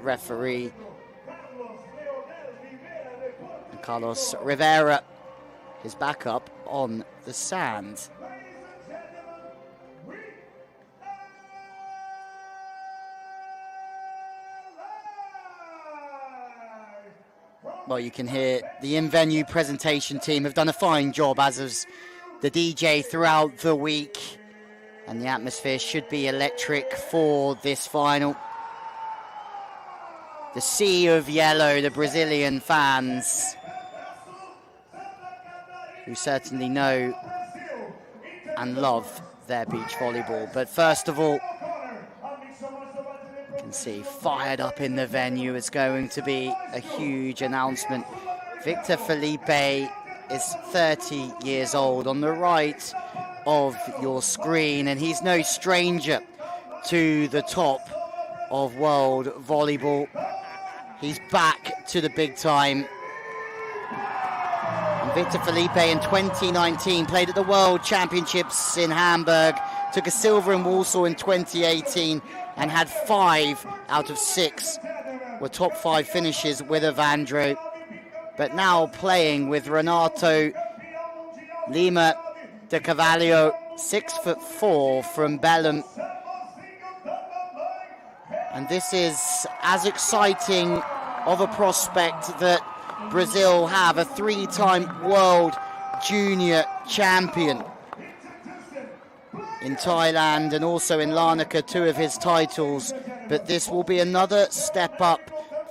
referee. And Carlos Rivera is back up on the sand. Well, you can hear the in-venue presentation team have done a fine job, as has the DJ throughout the week. And the atmosphere should be electric for this final. The sea of yellow, the Brazilian fans, who certainly know and love their beach volleyball. But first of all, you can see fired up in the venue. It's going to be a huge announcement. Vitor Felipe is 30 years old on the right of your screen, and he's no stranger to the top of world volleyball. He's back to the big time. And Vitor Felipe in 2019 played at the World Championships in Hamburg, took a silver in Warsaw in 2018, and had 5 out of 6 were top 5 finishes with Evandro. But now playing with Renato Lima de Carvalho, 6'4" from Belém. And this is as exciting of a prospect that Brazil have, a 3-time world junior champion in Thailand and also in Larnaca, 2 of his titles. But this will be another step up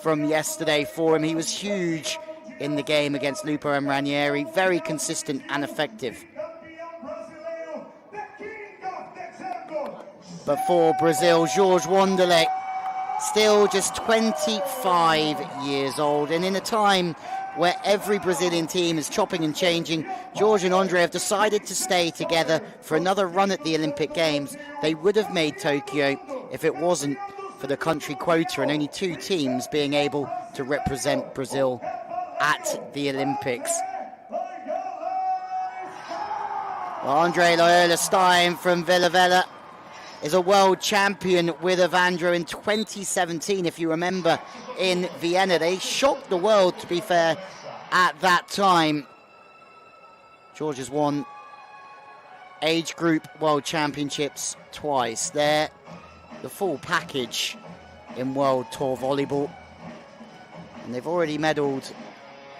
from yesterday for him. He was huge in the game against Lupo and Ranieri, very consistent and effective. But for Brazil, Jorge Wanderlei, still just 25 years old. And in a time where every Brazilian team is chopping and changing, George and Andre have decided to stay together for another run at the Olympic Games. They would have made Tokyo if it wasn't for the country quota and only 2 teams being able to represent Brazil at the Olympics. Well, Andre Loyola Stein from Vila Velha is a world champion with Evandro in 2017, if you remember, in Vienna. They shocked the world, to be fair, at that time. George has won age group world championships twice. They're the full package in World Tour Volleyball. And they've already medalled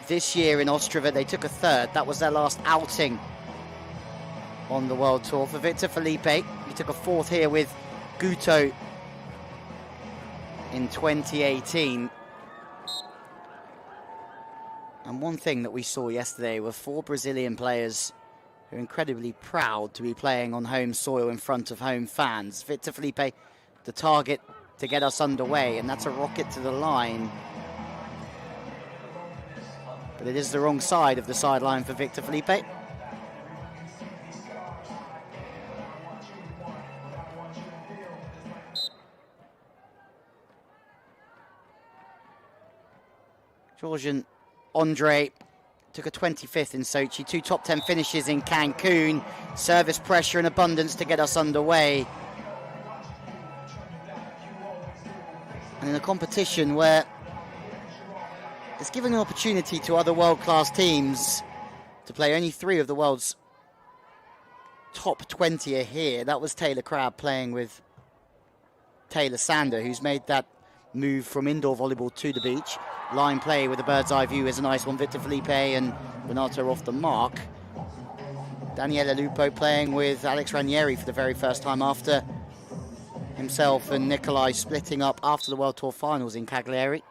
this year in Ostrava. They took a 3rd. That was their last outing on the World Tour. For Vitor Felipe, he took a 4th here with Guto in 2018. And one thing that we saw yesterday were 4 Brazilian players who are incredibly proud to be playing on home soil in front of home fans. Vitor Felipe, the target to get us underway, and that's a rocket to the line. But it is the wrong side of the sideline for Vitor Felipe. Georgian Andre took a 25th in Sochi, 2 top 10 finishes in Cancun, service pressure and abundance to get us underway. And in a competition where it's giving an opportunity to other world-class teams to play, only 3 of the world's top 20 are here. That was Taylor Crabb playing with Taylor Sander, who's made that move from indoor volleyball to the beach. Line play with a bird's eye view is a nice one. Vitor Felipe and Renato off the mark. Daniele Lupo playing with Alex Ranieri for the very first time after himself and Nikolai splitting up after the World Tour Finals in Cagliari.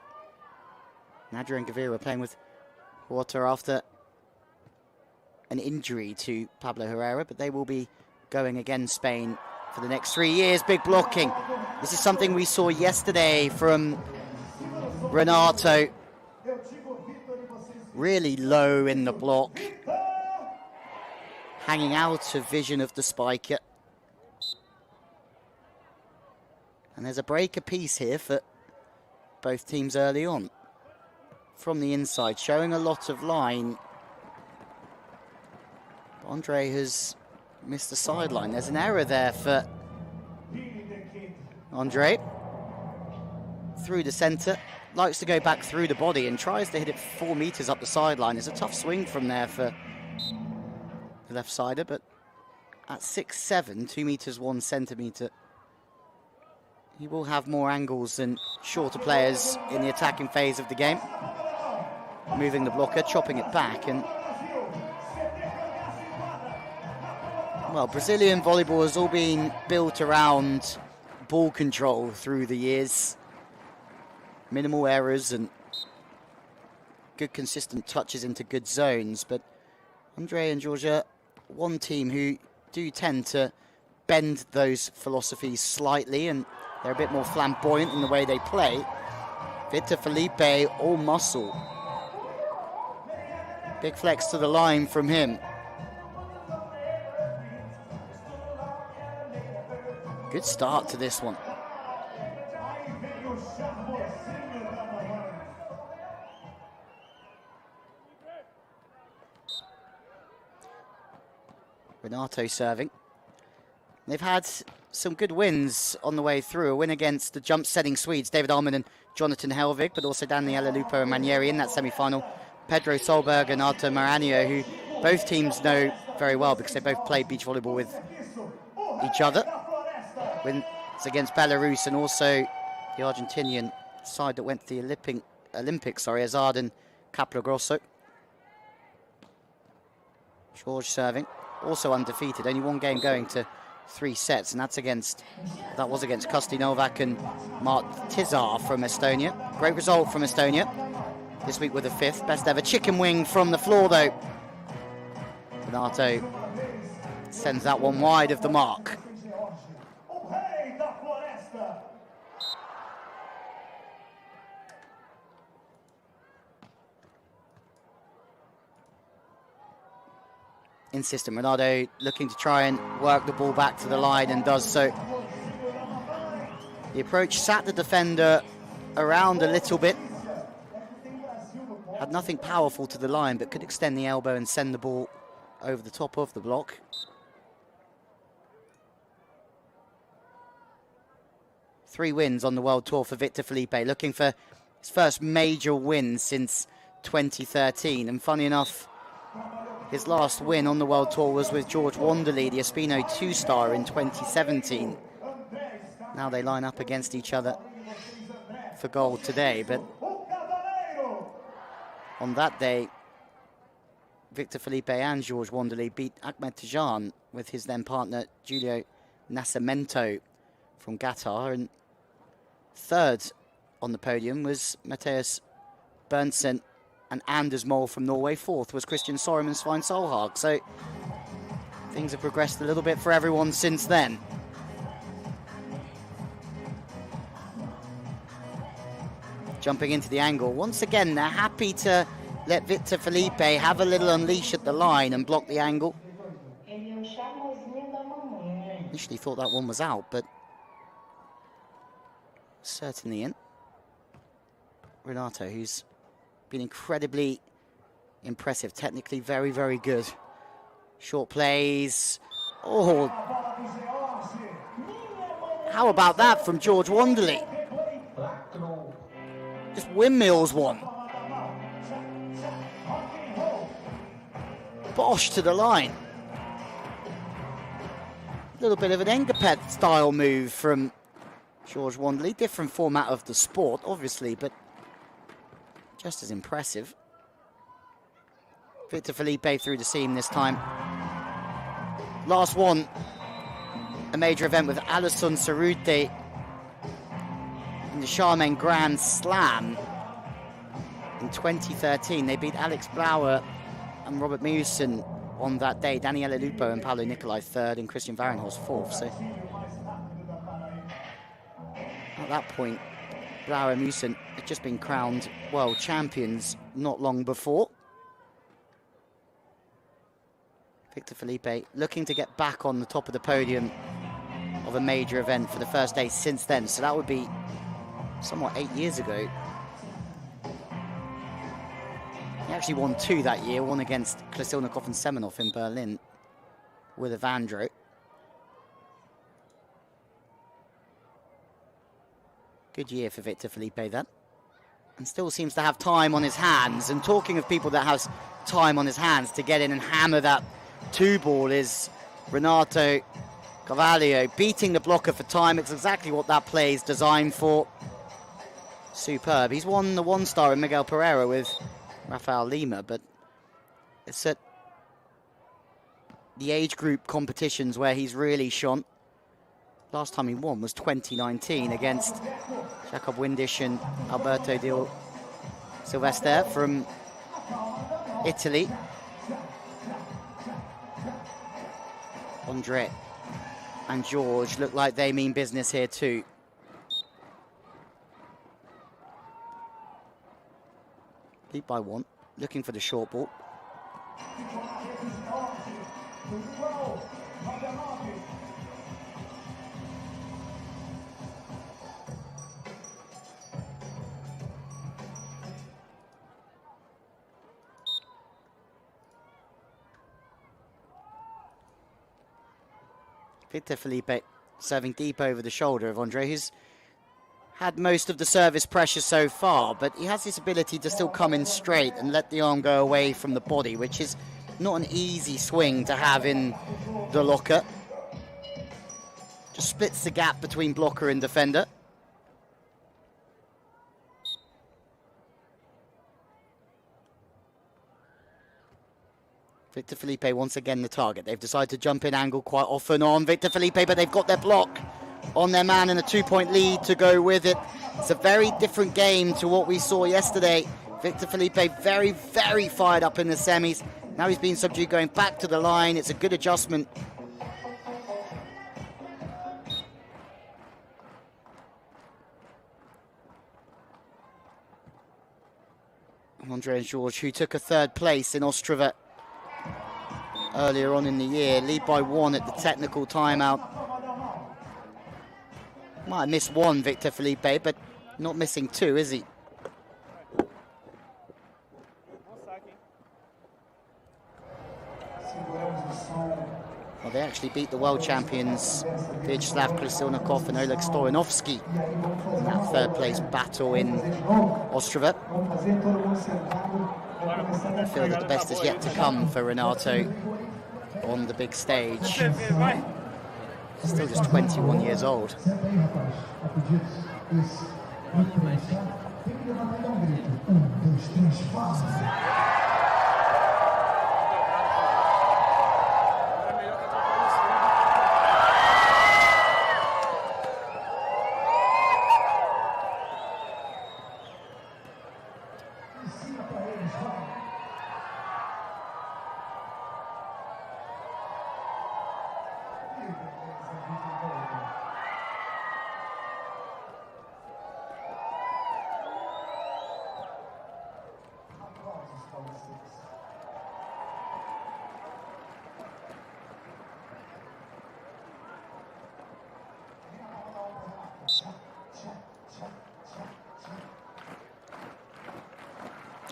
Nadia and Gavira playing with Huerta after an injury to Pablo Herrera, but they will be going against Spain for the next 3 years. Big blocking. This is something we saw yesterday from Renato. Really low in the block, hanging out of vision of the spiker. And there's a break apiece here for both teams early on. From the inside, showing a lot of line. Andre has missed the sideline. There's an error there for Andre. through the centre, likes to go back through the body and tries to hit it 4 meters up the sideline. It's a tough swing from there for the left-sider, but at 6'7", 2 meters 1 centimetre, he will have more angles than shorter players in the attacking phase of the game. Moving the blocker, chopping it back, and well, Brazilian volleyball has all been built around ball control through the years. Minimal errors and good consistent touches into good zones, but Andre and George are one team who do tend to bend those philosophies slightly, and they're a bit more flamboyant in the way they play. Vitor Felipe, all muscle. Big flex to the line from him. Good start to this one. Renato serving. They've had some good wins on the way through. A win against the jump-setting Swedes, David Allman and Jonathan Helvig, but also Daniela Lupo and Manieri in that semi-final. Pedro Solberg and Artur Maranhão, who both teams know very well because they both played beach volleyball with each other. Wins against Belarus and also the Argentinian side that went to the Olympics, Azad and Caprogrosso. George serving, also undefeated, only one game going to 3 sets, and that was against Kusti Novak and Mart Tizar from Estonia. Great result from Estonia this week with a 5th. Best ever chicken wing from the floor though. Renato sends that one wide of the mark. Insistent. Renato looking to try and work the ball back to the line and does so. The approach sat the defender around a little bit. Had nothing powerful to the line, but could extend the elbow and send the ball over the top of the block. Three wins on the World Tour for Vitor Felipe, looking for his first major win since 2013. And funny enough, his last win on the World Tour was with George Wanderley, the Espino 2-star in 2017. Now they line up against each other for gold today, but on that day, Vitor Felipe and George Wanderley beat Ahmed Tijan with his then partner Giulio Nascimento from Qatar, and third on the podium was Matheus Berntsen and Anders Mol from Norway. Fourth was Christian Sorum and Svein Solhag. So things have progressed a little bit for everyone since then. Jumping into the angle. Once again, they're happy to let Vitor Felipe have a little unleash at the line and block the angle. Initially thought that one was out, but certainly in. Renato, who's been incredibly impressive, technically very, very good. Short plays. Oh, how about that from George Wanderley? Just windmills one. Bosh to the line. A little bit of an Engapet style move from George Wanderley. Different format of the sport, obviously, but just as impressive. Vitor Felipe through the seam this time. Last one, a major event with Alison Cerruti in the Charmaine Grand Slam in 2013. They beat Alex Blauer and Robert Mewson on that day. Daniela Lupo and Paolo Nicolai third and Christian Varenhorst fourth. So at that point, Blauer and Mewson had just been crowned world champions not long before. Vitor Felipe looking to get back on the top of the podium of a major event for the first day since then. So that would be somewhat 8 years ago. He actually won 2 that year, one against Krasilnikov and Semenov in Berlin with Evandro. Good year for Vitor Felipe then. And still seems to have time on his hands. And talking of people that has time on his hands to get in and hammer that 2-ball is Renato Carvalho, beating the blocker for time. It's exactly what that play is designed for. Superb. He's won the 1-star in Miguel Pereira with Rafael Lima, but it's at the age group competitions where he's really shone. Last time he won was 2019 against Jacob Windisch and Alberto Di Silvestre from Italy. Andre and George look like they mean business here too. Lead by 1, looking for the short ball. Vitor Felipe serving deep over the shoulder of Andre, who's had most of the service pressure so far, but he has this ability to still come in straight and let the arm go away from the body, which is not an easy swing to have in the locker. Just splits the gap between blocker and defender. Vitor Felipe once again the target. They've decided to jump in angle quite often on Vitor Felipe, but they've got their block on their man and a 2-point lead to go with it. It's a very different game to what we saw yesterday. Vitor Felipe very, very fired up in the semis. Now he's been subdued going back to the line. It's a good adjustment. Andre and George, who took a 3rd place in Ostrava earlier on in the year, lead by 1 at the technical timeout. Might have missed 1, Vitor Felipe, but not missing 2, is he? Well, they actually beat the world champions Vyacheslav Krasilnikov and Oleg Stoyanovsky in that 3rd place battle in Ostrava. I feel that the best is yet to come for Renato on the big stage. Still just 21 years old.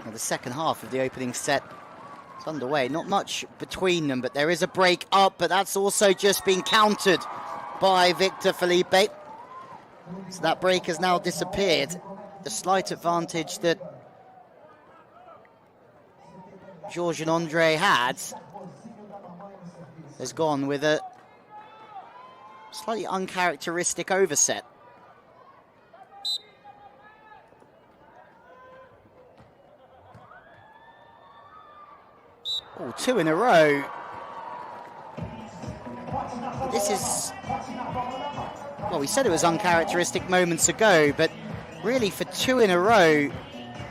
Well, the second half of the opening set is underway. Not much between them, but there is a break up, but that's also just been countered by Vitor Felipe. So that break has now disappeared. The slight advantage that George and Andre had has gone with a slightly uncharacteristic overset. Oh, 2 in a row. This is, well, we said it was uncharacteristic moments ago, but really for 2 in a row,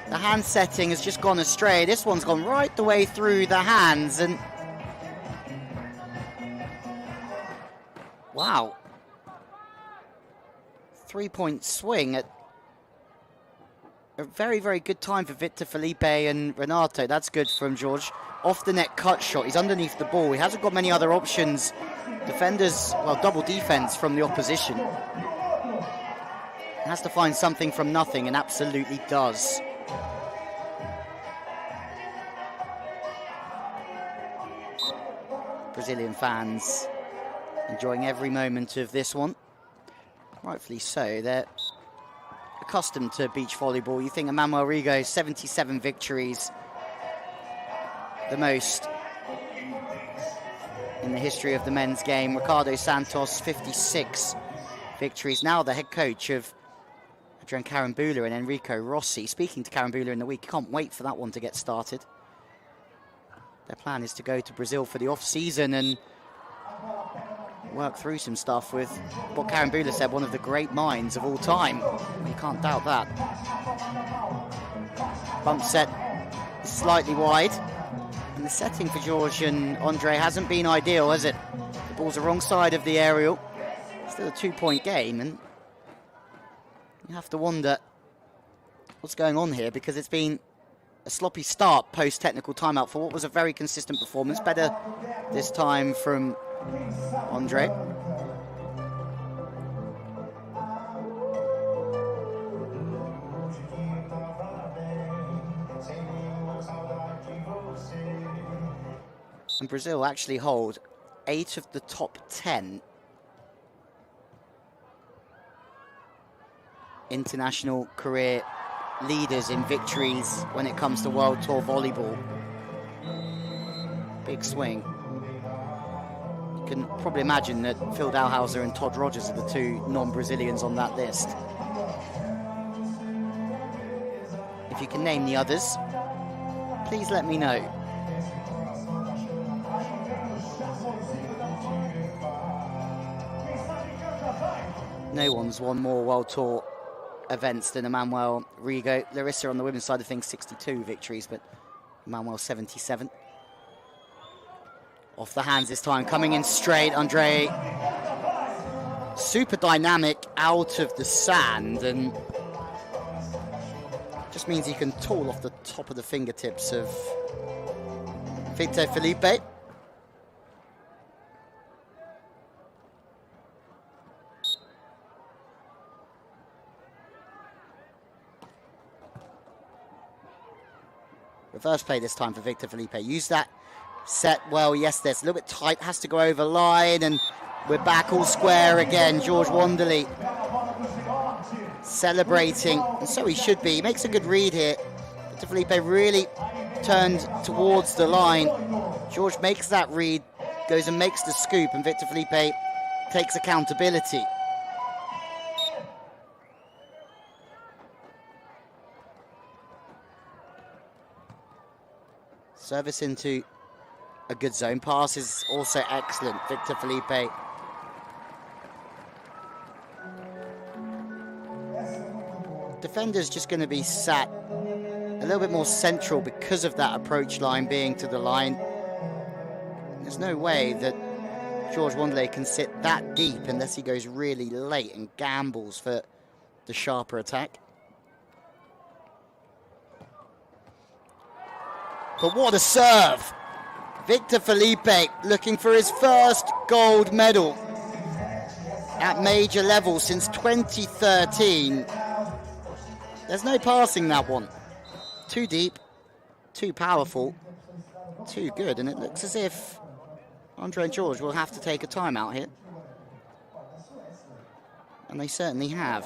the hand setting has just gone astray. This one's gone right the way through the hands, and wow. 3-point swing at a very, very good time for Vitor Felipe and Renato. That's good from George. Off the net cut shot. He's underneath the ball. He hasn't got many other options. Defenders, well, double defense from the opposition. He has to find something from nothing, and absolutely does. Brazilian fans enjoying every moment of this one. Rightfully so. They're accustomed to beach volleyball. You think of Manuel Rigo, 77 victories, the most in the history of the men's game. Ricardo Santos, 56 victories. Now the head coach of Adrian Carambula and Enrico Rossi. Speaking to Carambula in the week, can't wait for that one to get started. Their plan is to go to Brazil for the off-season and work through some stuff with what Carambula said, one of the great minds of all time. You can't doubt that. Bump set is slightly wide. And the setting for George and Andre hasn't been ideal, has it? The ball's the wrong side of the aerial. Still a 2-point game, and you have to wonder what's going on here, because it's been a sloppy start post-technical timeout for what was a very consistent performance. Better this time from Andre. And Brazil actually hold 8 of the top 10 international career leaders in victories when it comes to World Tour Volleyball. Big swing. You can probably imagine that Phil Dalhouser and Todd Rogers are the two non-Brazilians on that list. If you can name the others, please let me know. No one's won more World Tour events than Emmanuel Rigo. Larissa on the women's side of things, 62 victories, but Emmanuel 77. Off the hands this time, coming in straight. Andre, super dynamic out of the sand, and just means he can tool off the top of the fingertips of Vitor Felipe. Reverse play this time for Vitor Felipe. Use that set well. Yes, there's a little bit tight. Has to go over line, and we're back all square again. George Wanderley celebrating, and so he should be. He makes a good read here. Vitor Felipe really turned towards the line. George makes that read, goes and makes the scoop, and Vitor Felipe takes accountability. Service into a good zone. Pass is also excellent. Vitor Felipe. Defender's just going to be sat a little bit more central because of that approach line being to the line. There's no way that George Wanderley can sit that deep unless he goes really late and gambles for the sharper attack. But what a serve! Vitor Felipe looking for his first gold medal at major level since 2013. There's no passing that one. Too deep, too powerful, too good, and it looks as if Andre and George will have to take a timeout here. And they certainly have.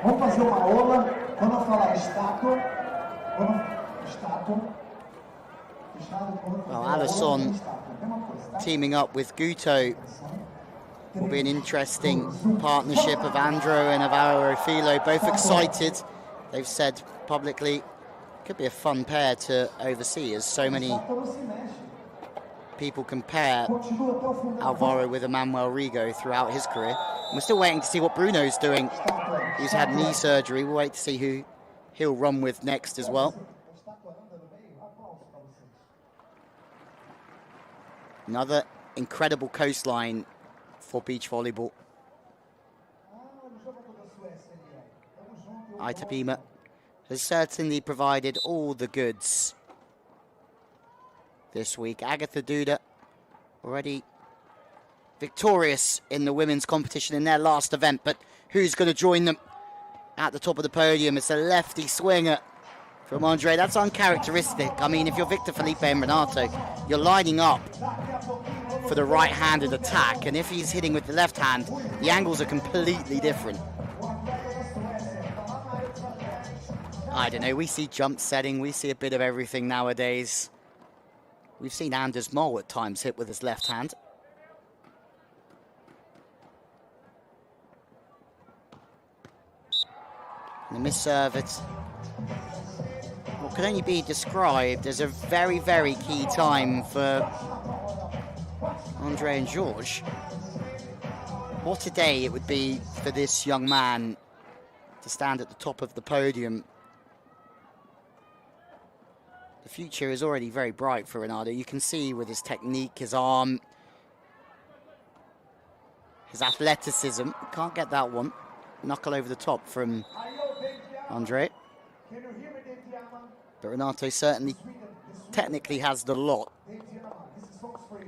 Vamos fazer uma aula, quando eu falar estátua, Well, Alisson teaming up with Guto will be an interesting partnership of Andro and Alvaro Filo, both excited. They've said publicly could be a fun pair to oversee, as so many people compare Alvaro with Emmanuel Rigo throughout his career. And we're still waiting to see what Bruno's doing. He's had knee surgery. We'll wait to see who he'll run with next as well. Another incredible coastline for beach volleyball. Itapema has certainly provided all the goods this week. Agatha Duda already victorious in the women's competition in their last event, but who's going to join them at the top of the podium? It's a lefty swinger from Andre. That's uncharacteristic. I mean, if you're Vitor Felipe and Renato, you're lining up for the right-handed attack, and if he's hitting with the left hand, the angles are completely different. I don't know, we see jump setting, we see a bit of everything nowadays. We've seen Anders Mol at times hit with his left hand. And the miss-serve, it's what can only be described as a very, very key time for Renato and George. What a day it would be for this young man to stand at the top of the podium. The future is already very bright for Renato. You can see with his technique, his arm, his athleticism. Can't get that one. Knuckle over the top from Andre. But Renato certainly technically has the lot.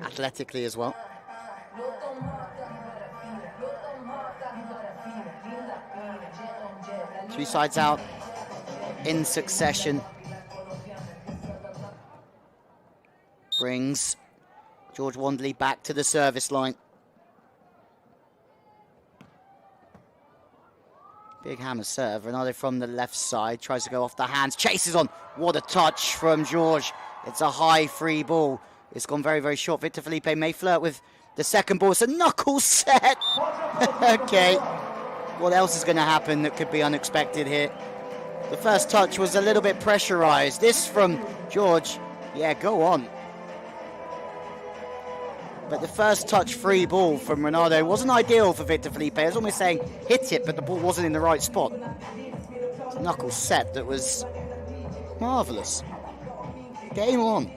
Athletically as well. Two sides out in succession. Brings George Wanderley back to the service line. Big hammer serve. Renato from the left side tries to go off the hands. Chases on. What a touch from George. It's a high free ball. It's gone very, very short. Vitor Felipe may flirt with the second ball. It's a knuckle set. Okay. What else is going to happen that could be unexpected here? The first touch was a little bit pressurized. This from George. Yeah, go on. But the first touch free ball from Renato wasn't ideal for Vitor Felipe. I was almost saying hit it, but the ball wasn't in the right spot. It's a knuckle set that was marvellous. Game on.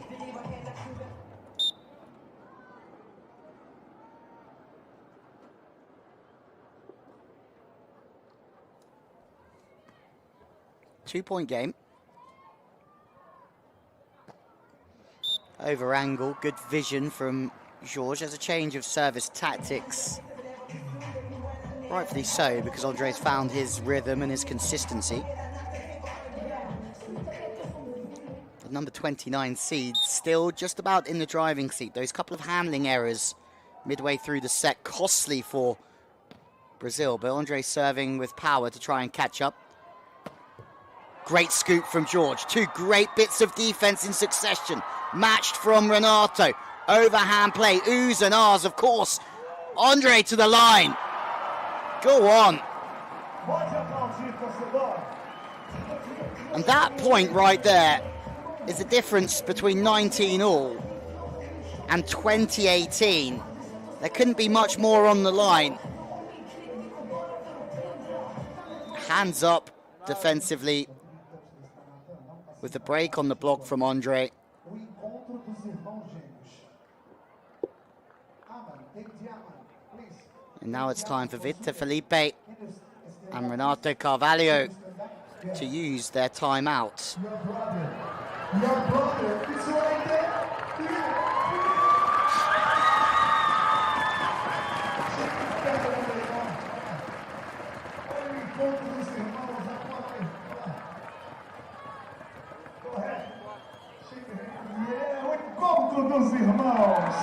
Two-point game. Over angle, good vision from George. There's a change of service tactics. Rightfully so, because Andre's found his rhythm and his consistency. The number 29 seed still just about in the driving seat. Those couple of handling errors midway through the set, costly for Brazil. But Andre serving with power to try and catch up. Great scoop from George. Two great bits of defense in succession. Matched from Renato. Overhand play, oohs and ahs, of course. Andre to the line. Go on. And that point right there is the difference between 19 all and 2018. There couldn't be much more on the line. Hands up defensively with the break on the block from Andre. And now it's time for Vitor Felipe and Renato Carvalho to use their timeout. Dos irmãos.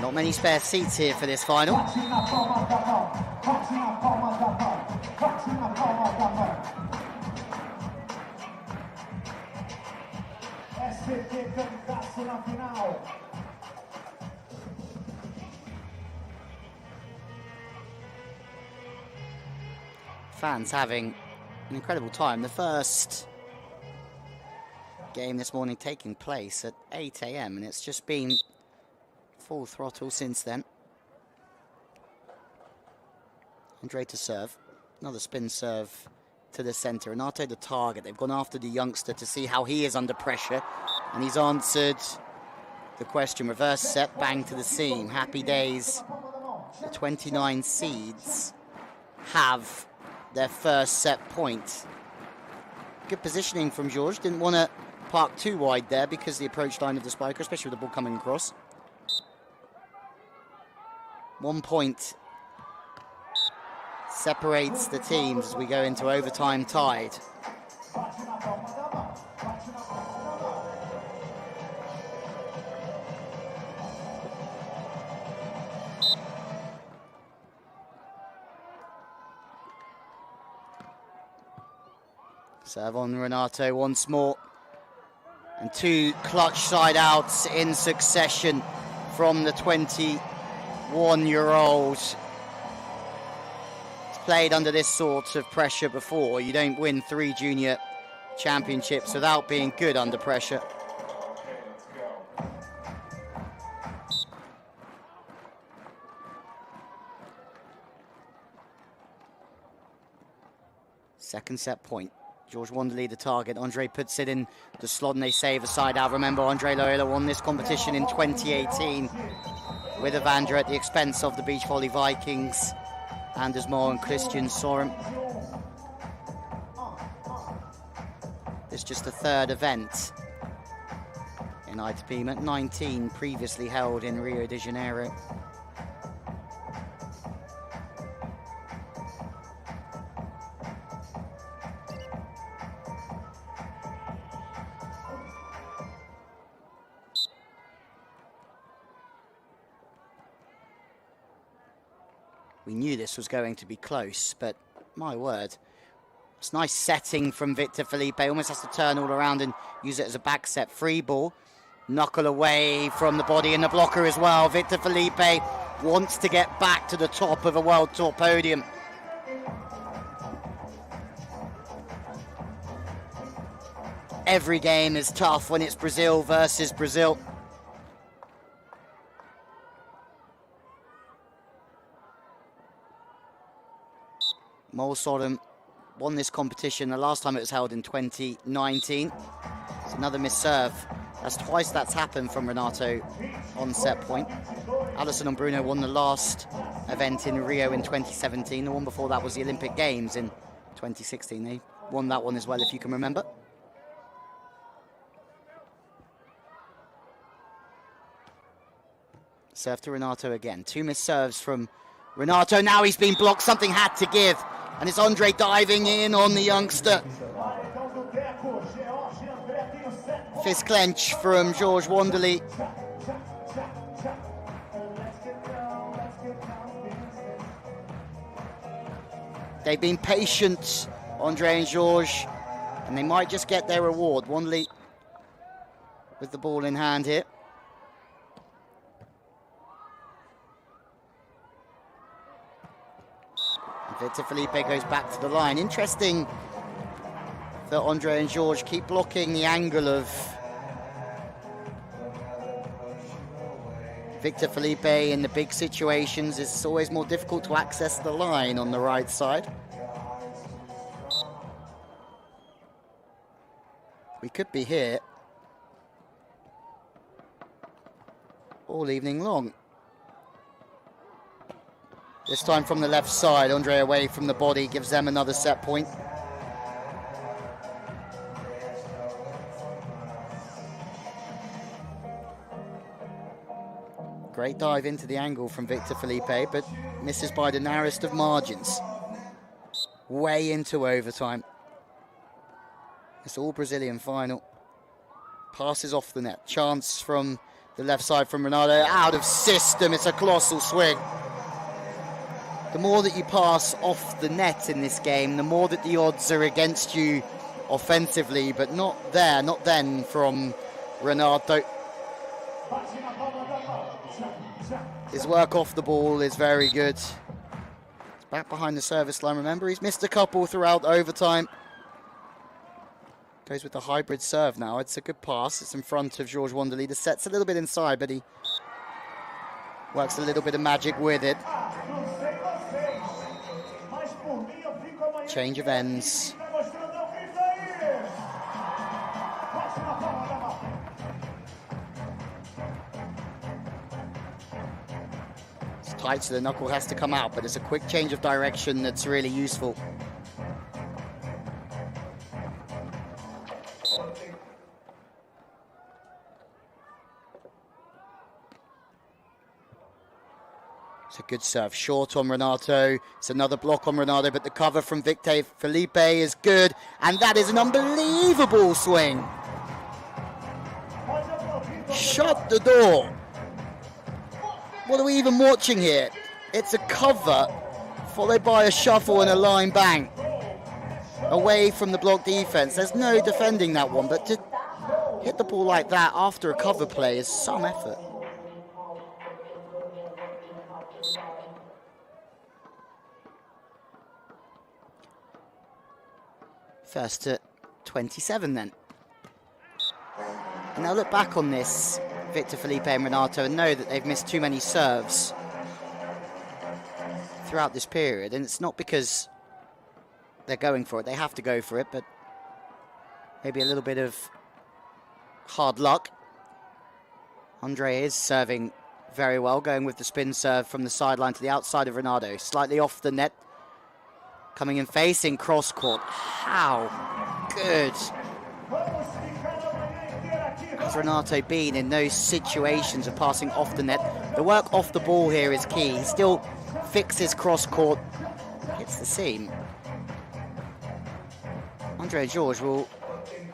Not many spare seats here for this final. Fans having an incredible time. The first game this morning taking place at 8 AM, and it's just been full throttle since then. Andre to serve. Another spin serve to the centre. Renato the target. They've gone after the youngster to see how he is under pressure, and he's answered the question. Reverse set, bang to the seam. Happy days. The 29 seeds have their first set point. Good positioning from George. Didn't want to park too wide there because the approach line of the spiker, especially with the ball coming across. 1 point separates the teams as we go into overtime tied. Serve on Renato once more. And 2 clutch side outs in succession from the 21-year-old. He's played under this sort of pressure before. You don't win 3 junior championships without being good under pressure. Second set point. George Wanderley the target. Andre puts it in the slot and they save a side out. Remember, Andre Loyola won this competition in 2018 with Evander at the expense of the Beach Volley Vikings. Anders Moore and Christian Sorum. This is just the 3rd event in Itapema, 19 previously held in Rio de Janeiro. We knew this was going to be close, but my word. It's nice setting from Vitor Felipe. Almost has to turn all around and use it as a back set. Free ball. Knuckle away from the body and the blocker as well. Vitor Felipe wants to get back to the top of a World Tour podium. Every game is tough when it's Brazil versus Brazil. Mo Sodom won this competition the last time it was held in 2019. It's another missed serve. That's twice that's happened from Renato on set point. Alisson and Bruno won the last event in Rio in 2017. The one before that was the Olympic Games in 2016. They won that one as well, if you can remember. Serve to Renato again. 2 missed serves from Renato. Now he's been blocked. Something had to give. And it's Andre diving in on the youngster. Fist clench from George Wanderley. They've been patient, Andre and George, and they might just get their reward. Wanderley with the ball in hand here. Vitor Felipe goes back to the line. Interesting that Andre and George keep blocking the angle of Vitor Felipe in the big situations. It's always more difficult to access the line on the right side. We could be here all evening long. This time from the left side, Andre away from the body, gives them another set point. Great dive into the angle from Vitor Felipe, but misses by the narrowest of margins. Way into overtime. It's all Brazilian final. Passes off the net. Chance from the left side from Ronaldo. Out of system, it's a colossal swing. The more that you pass off the net in this game, the more that the odds are against you offensively, but not there, not then from Renato. His work off the ball is very good. He's back behind the service line. Remember, he's missed a couple throughout overtime. Goes with the hybrid serve now. It's a good pass. It's in front of George Wanderley. The set's a little bit inside, but he works a little bit of magic with it. Change of ends. It's tight, so the knuckle has to come out, but it's a quick change of direction that's really useful. It's a good serve. Short on Renato. It's another block on Renato, but the cover from Vitor Felipe is good. And that is an unbelievable swing. Shut the door. What are we even watching here? It's a cover followed by a shuffle and a line bang away from the block defense. There's no defending that one, but to hit the ball like that after a cover play is some effort. First to 27 then. And they'll look back on this, Vitor Felipe and Renato, and know that they've missed too many serves throughout this period. And it's not because they're going for it. They have to go for it, but maybe a little bit of hard luck. Andre is serving very well, going with the spin serve from the sideline to the outside of Renato. Slightly off the net. Coming and facing cross court. How good has Renato been in those situations of passing off the net? The work off the ball here is key. He still fixes cross court, hits the seam. Renato and George will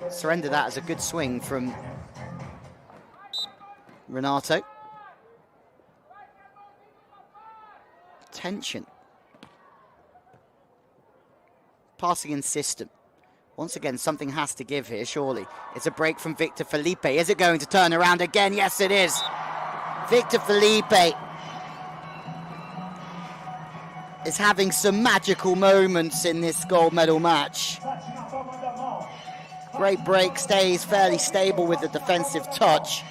surrender that as a good swing from Renato. Tension. Passing in system. Once again, something has to give here, surely. It's a break from Vitor Felipe. Is it going to turn around again? Yes, it is. Vitor Felipe is having some magical moments in this gold medal match. Great break, stays fairly stable with the defensive touch.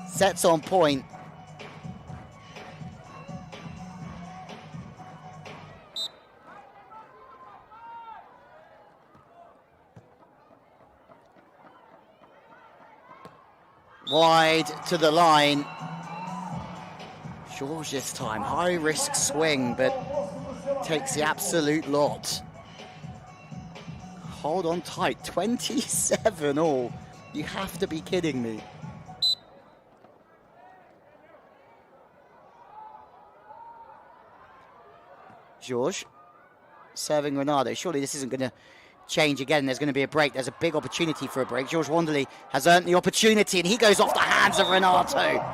Sets on point. Wide to the line. George this time, high risk swing, but takes the absolute lot. Hold on tight, 27 all. You have to be kidding me. George serving Renato. Surely this isn't going to change again. There's going to be a break. There's a big opportunity for a break. George Wanderley has earned the opportunity, and he goes off the hands of Renato.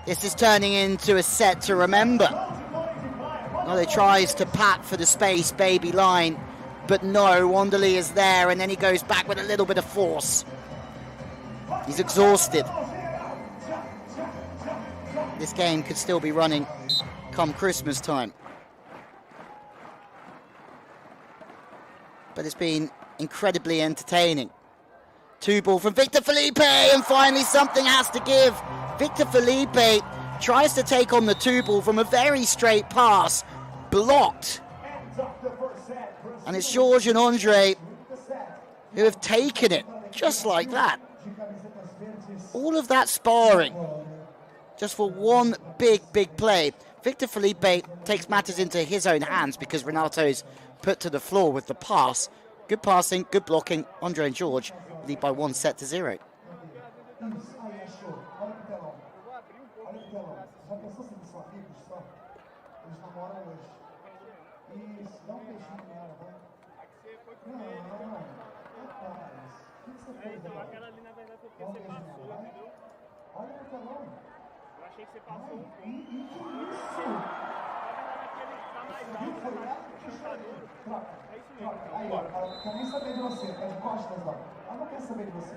This is turning into a set to remember. Renato tries to pat for the space baby line, but no, Wanderley is there, and then he goes back with a little bit of force. He's exhausted. This game could still be running come Christmas time. But it's been incredibly entertaining. 2-ball from Vitor Felipe, and finally something has to give. Vitor Felipe tries to take on the 2-ball from a very straight pass, blocked. And it's George and Andre who have taken it just like that. All of that sparring just for one big play. Vitor Felipe takes matters into his own hands because Renato's put to the floor with the pass. Good passing, good blocking. Andre and George lead by 1-0. Achei que você passou um pouco. É isso mesmo. Aí, ó, cara, não quer nem saber de você, tá de costas, ó. Ela não quer saber de você.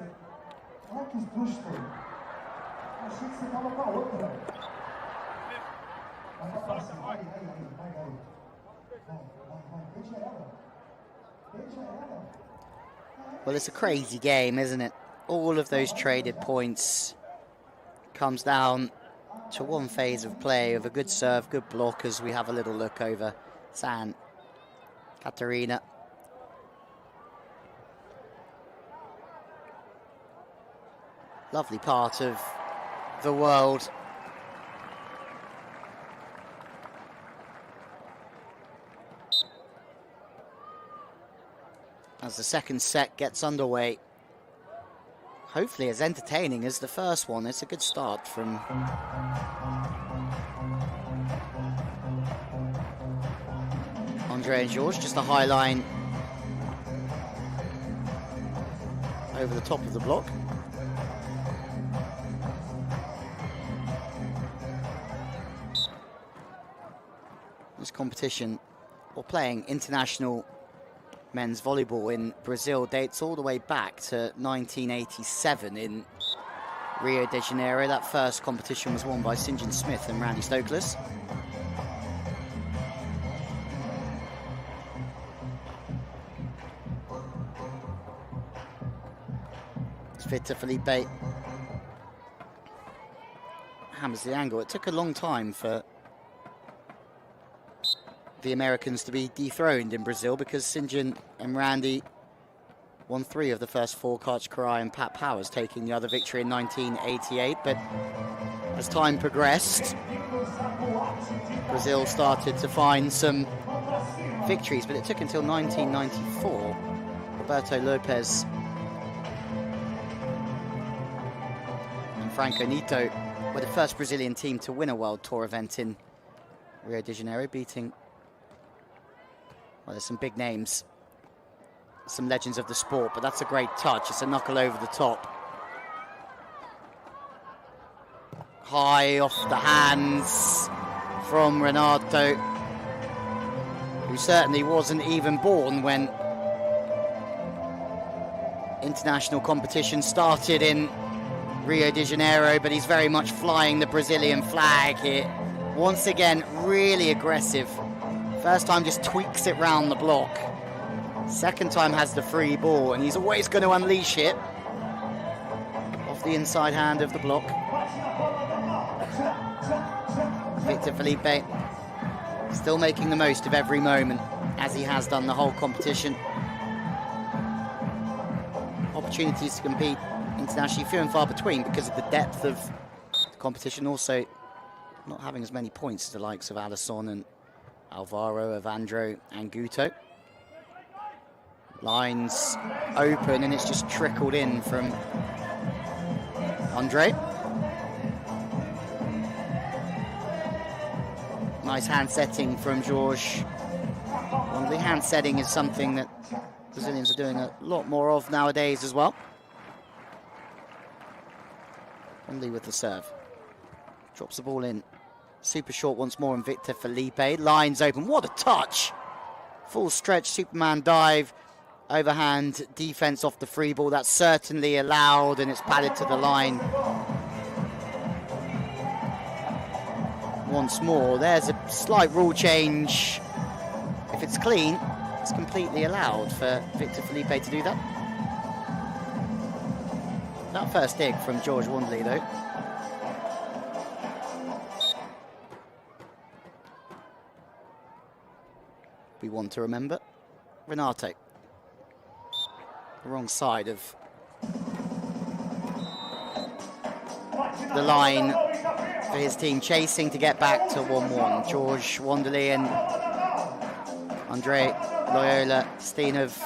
Olha que susto. Achei que você tava com a outra. Vai pra próxima, vai, garoto. Vai, deixa ela. Deixa ela. Well, it's a crazy game, isn't it? All of those traded points comes down to one phase of play of a good serve, good block as we have a little look over San Catarina. Lovely part of the world. As the second set gets underway. hopefully as entertaining as the first one. It's a good start from Andre and George, just a high line over the top of the block. This competition, or playing international men's volleyball in Brazil, dates all the way back to 1987 in Rio de Janeiro. That first competition was won by St. John Smith and Randy Stokely. It's Vitor Felipe hammers the angle. It took a long time for the Americans to be dethroned in Brazil because St. John and Randy won 3 of the first 4, Karch Karai and Pat Powers taking the other victory in 1988. But as time progressed, Brazil started to find some victories, but it took until 1994. Roberto Lopez and Franco Nito were the first Brazilian team to win a World Tour event in Rio de Janeiro, beating, well, there's some big names, some legends of the sport, but that's a great touch. It's a knuckle over the top. High off the hands from Renato, who certainly wasn't even born when international competition started in Rio de Janeiro, but he's very much flying the Brazilian flag here. Once again, really aggressive. First time just tweaks it round the block. Second time has the free ball, and he's always going to unleash it off the inside hand of the block. Vitor Felipe still making the most of every moment, as he has done the whole competition. Opportunities to compete internationally few and far between because of the depth of the competition, also not having as many points as the likes of Alisson and Alvaro, Evandro and Guto. Lines open and it's just trickled in from Andre. Nice hand setting from George. Well, the hand setting is something that Brazilians are doing a lot more of nowadays as well. Only with the serve. Drops the ball in. Super short once more, and Vitor Felipe. Lines open. What a touch! Full stretch Superman dive. Overhand defense off the free ball. That's certainly allowed, and it's padded to the line. Once more. There's a slight rule change. If it's clean, it's completely allowed for Vitor Felipe to do that. That first dig from George Wanderley, though. We want to remember Renato, the wrong side of the line for his team, chasing to get back to 1-1. George Wanderley and Andre Loyola Steinov.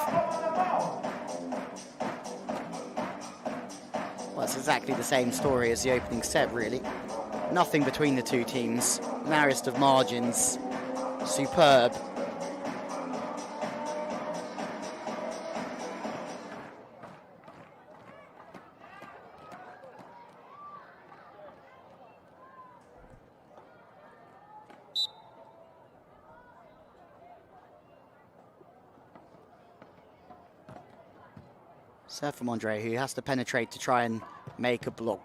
Well, it's exactly the same story as the opening set, really. Nothing between the two teams, narrowest of margins, superb. Serve from Andre, who has to penetrate to try and make a block.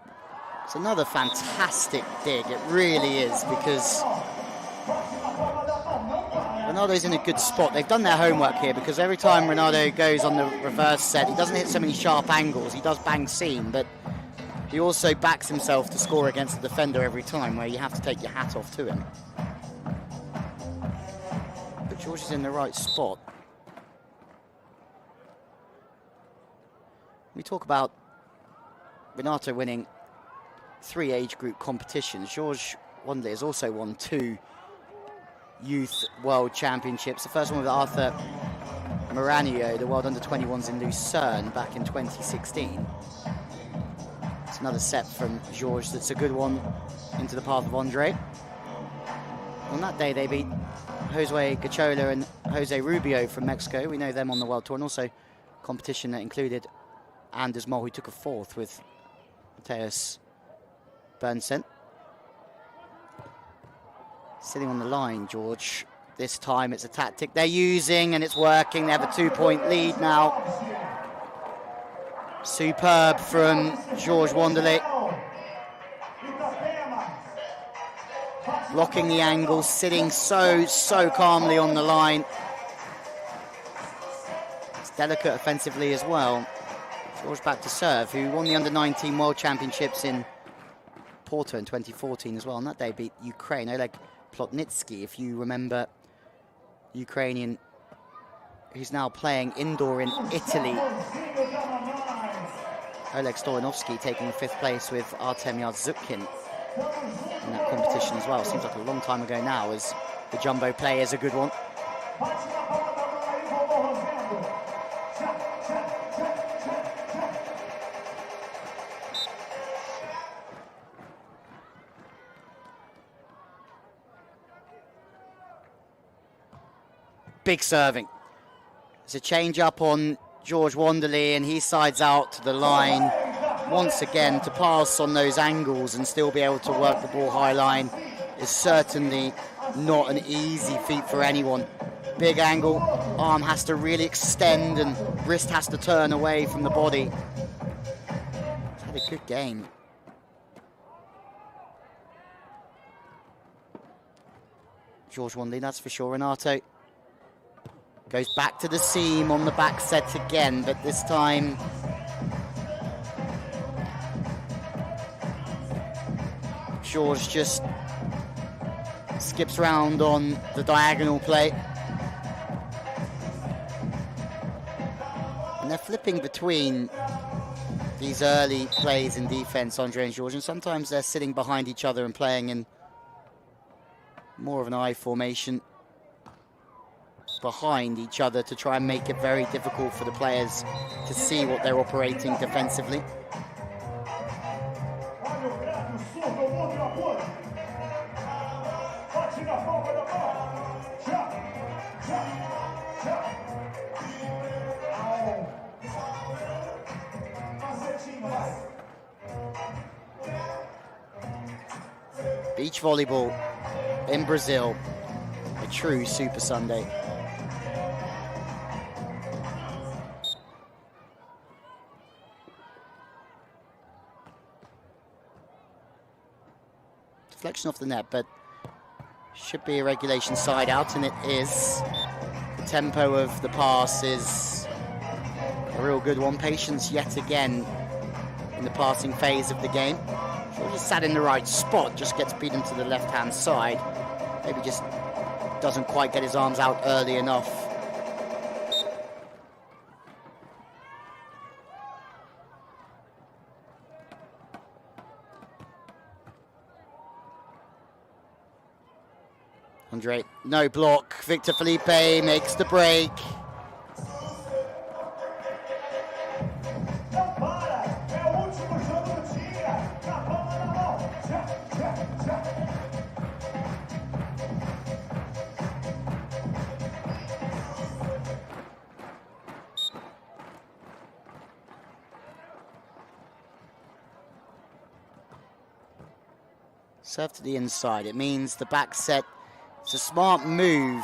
It's another fantastic dig, it really is, because Ronaldo's in a good spot. They've done their homework here, because every time Ronaldo goes on the reverse set, he doesn't hit so many sharp angles. He does bang seam, but he also backs himself to score against the defender every time, where you have to take your hat off to him. But George is in the right spot. We talk about Renato winning 3 age group competitions. George Wanderley has also won 2 youth world championships. The first one with Arthur Maranhão, the world under-21s in Lucerne back in 2016. It's another set from George that's a good one into the path of Andre. On that day, they beat Jose Gachola and Jose Rubio from Mexico. We know them on the World Tour, and also competition that included Anders Moll, who took a fourth with Mateus Bernsen. Sitting on the line, George. This time it's a tactic they're using, and it's working. They have a 2-point lead now. Superb from George Wanderley. Blocking the angle, sitting so calmly on the line. It's delicate offensively as well. George back to serve, who won the Under-19 World Championships in Porto in 2014 as well. On that day beat Ukraine, Oleg Plotnitsky, if you remember, Ukrainian, who's now playing indoor in Italy. Oleg Stoyanovsky taking 5th place with Artem Yarzutkin in that competition as well. Seems like a long time ago now, as the jumbo play is a good one. Big serving. It's a change up on George Wanderley, and he sides out to the line once again. To pass on those angles and still be able to work the ball high line is certainly not an easy feat for anyone. Big angle, arm has to really extend and wrist has to turn away from the body. He's had a good game. George Wanderley, that's for sure. Renato goes back to the seam on the back set again, but this time George just skips round on the diagonal play. And they're flipping between these early plays in defense, Andre and George, and sometimes they're sitting behind each other and playing in more of an I formation behind each other to try and make it very difficult for the players to see what they're operating defensively. Beach volleyball in Brazil, a true Super Sunday. Deflection off the net, but should be a regulation side out, and it is. The tempo of the pass is a real good one. Patience yet again in the passing phase of the game. George is sat in the right spot, just gets beaten to the left-hand side. Maybe just doesn't quite get his arms out early enough. Andre, no block. Vitor Felipe makes the break. Serve to the inside. It means the back set. It's a smart move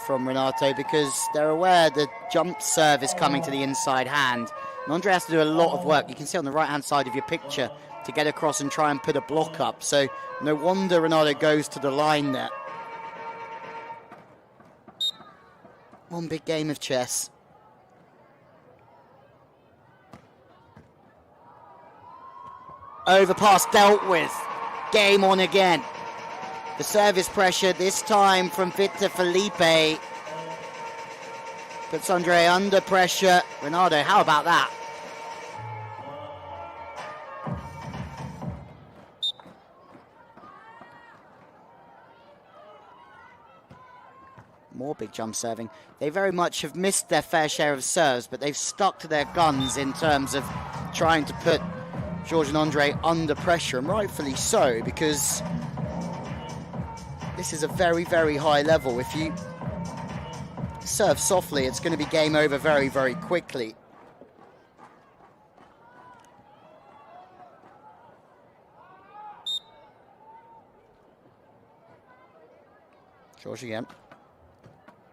from Renato because they're aware the jump serve is coming to the inside hand. And Andre has to do a lot of work. You can see on the right-hand side of your picture to get across and try and put a block up. So no wonder Renato goes to the line there. One big game of chess. Overpass dealt with. Game on again. The service pressure this time from Vitor Felipe puts Andre under pressure. Renato, how about that? More big jump serving. They very much have missed their fair share of serves, but they've stuck to their guns in terms of trying to put George and Andre under pressure, and rightfully so, because this is a very, very high level. If you serve softly, it's going to be game over very, very quickly. George again.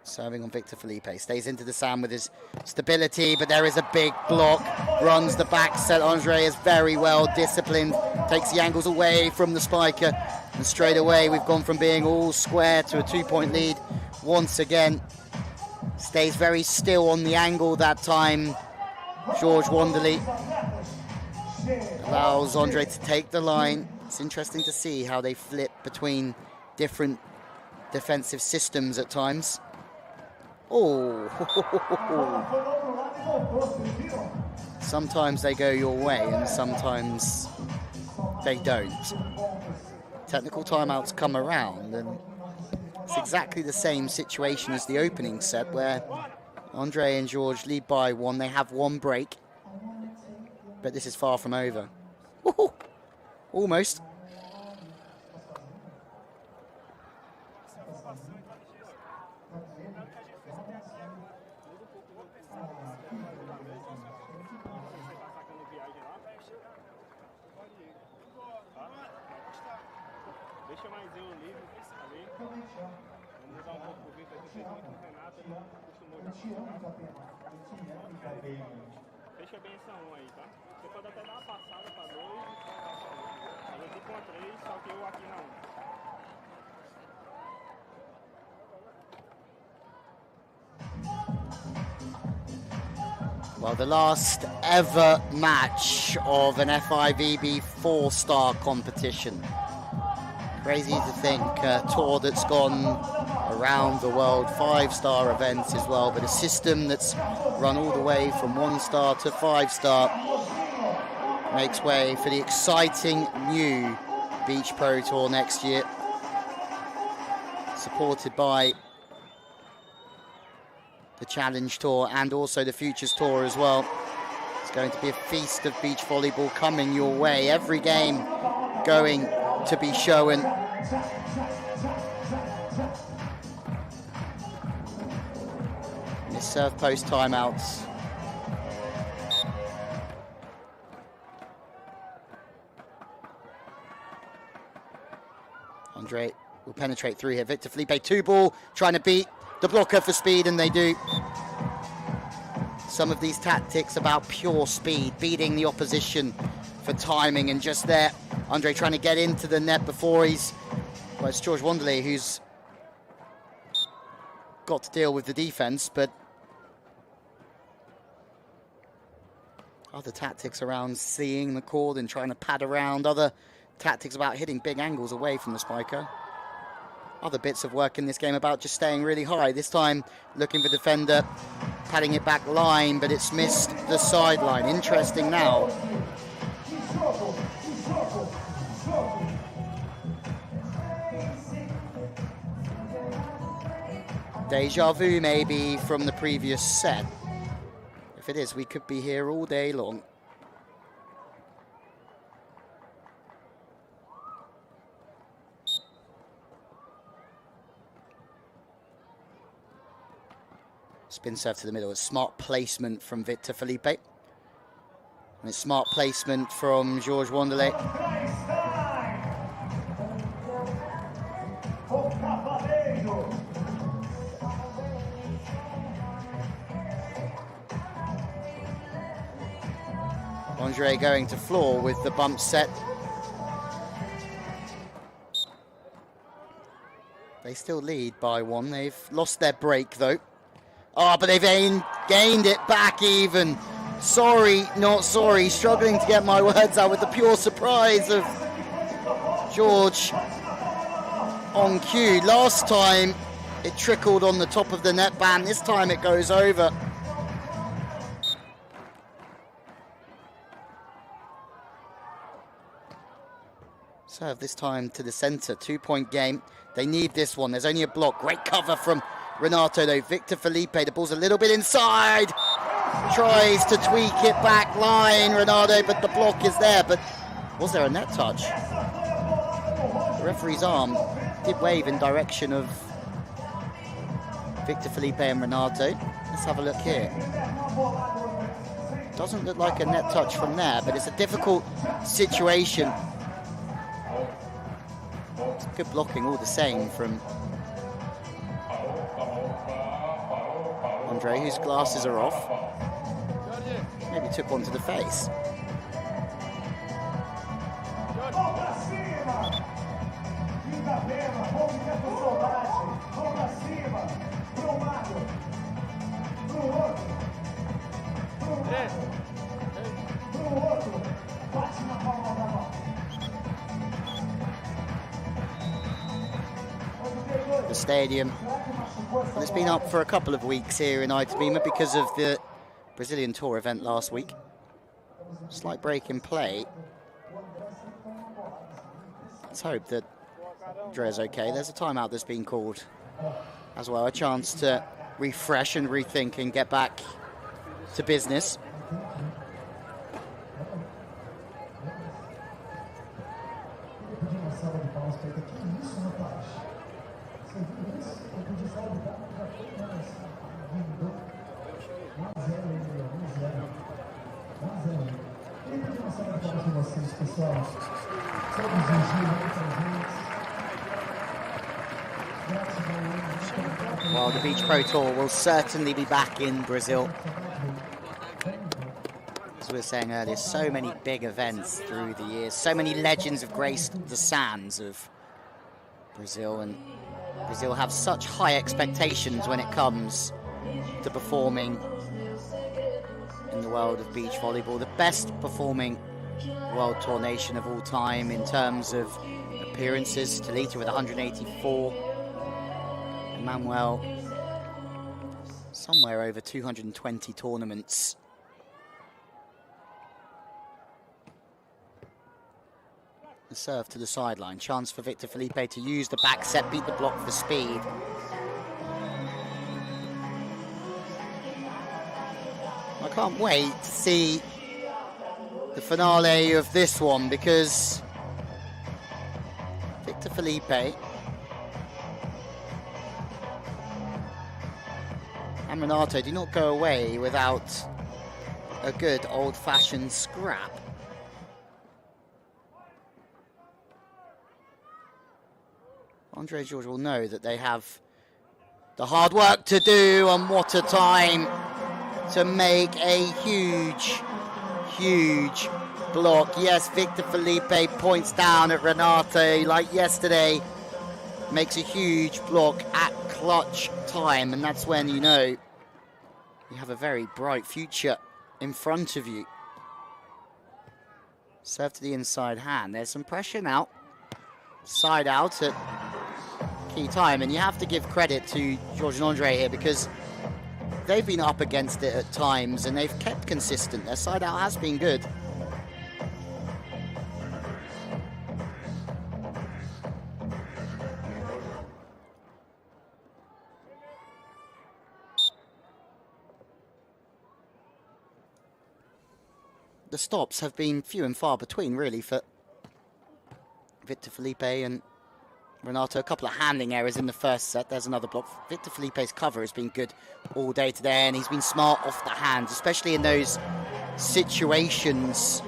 Serving on Vitor Felipe. Stays into the sand with his stability, but there is a big block. Runs the back set. Andre is very well disciplined. Takes the angles away from the spiker. And straight away, we've gone from being all square to a 2-point lead once again. Stays very still on the angle that time. George Wanderley allows Andre to take the line. It's interesting to see how they flip between different defensive systems at times. Oh, sometimes they go your way and sometimes they don't. Technical timeouts come around, and it's exactly the same situation as the opening set where Andre and George lead by 1. They have 1 break, but this is far from over. Almost. Deixa mais eu livre ali. Vamos mudar um pouco o Vitor Felipe com o Renato. Eu te amo, Itapema. Eu te amo, Itapema. Fecha bem essa 1 aí, tá? Você pode até dar uma passada para 2 e a gente com a 3, só que eu aqui na 1. Well, the last ever match of an FIVB 4-star competition. Crazy to think, a tour that's gone around the world, 5-star events as well, but a system that's run all the way from 1-star to 5-star makes way for the exciting new Beach Pro Tour next year, supported by the Challenge Tour and also the Futures Tour as well. It's going to be a feast of beach volleyball coming your way. Every game going to be shown. This serve post timeouts. Andre will penetrate through here. Vitor Felipe, 2-ball, trying to beat the blocker for speed, and they do. Some of these tactics about pure speed, beating the opposition for timing, and just there, Andre trying to get into the net before he's, well, it's George Wanderley who's got to deal with the defense, but other tactics around seeing the cord and trying to pad around, other tactics about hitting big angles away from the spiker. Other bits of work in this game about just staying really high. This time looking for defender, padding it back line, but it's missed the sideline. Interesting now. Deja vu maybe from the previous set. If it is, we could be here all day long. Spin serve to the middle. A smart placement from Vitor Felipe. And a smart placement from George Wanderley. Andre going to floor with the bump set. They still lead by 1. They've lost their break though. Oh, but they've gained it back even. Sorry, not sorry. Struggling to get my words out with the pure surprise of George on cue. Last time it trickled on the top of the net band. This time it goes over. Serve this time to the center. 2-point game. They need this one. There's only a block. Great cover from Renato though. Vitor Felipe, the ball's a little bit inside. tries to tweak it back line, Renato, but the block is there. But was there a net touch? The referee's arm did wave in direction of Vitor Felipe and Renato. Let's have a look here. Doesn't look like a net touch from there, but it's a difficult situation. It's good blocking all the same from Andre, whose glasses are off. Maybe took one to the face. The stadium, well, it's been up for a couple of weeks here in Itapema because of the Brazilian Tour event last week. Slight break in play. Let's hope that Dre's okay. There's a timeout that's been called as well. A chance to refresh and rethink and get back to business. Well, the Beach Pro Tour will certainly be back in Brazil. As we were saying earlier, so many big events through the years, so many legends have graced the sands of Brazil, and Brazil have such high expectations when it comes to performing in the world of beach volleyball. The best performing World Tour nation of all time in terms of appearances. Talita with 184. Manuel somewhere over 220 tournaments. The serve to the sideline. Chance for Vitor Felipe to use the back set, beat the block for speed. I can't wait to see the finale of this one, because Vitor Felipe and Renato do not go away without a good old-fashioned scrap. Andre and George will know that they have the hard work to do, and what a time to make a huge, huge block. Yes, Vitor Felipe points down at Renato like yesterday, makes a huge block at clutch time, and that's when you know you have a very bright future in front of you. Serve to the inside hand. There's some pressure now. Side out at key time, and you have to give credit to George and Andre here, because they've been up against it at times and they've kept consistent. Their side out has been good. The stops have been few and far between, really, for Vitor Felipe and Renato. A couple of handling errors in the first set. There's another block. Vitor Felipe's cover has been good all day today, and he's been smart off the hands, especially in those situations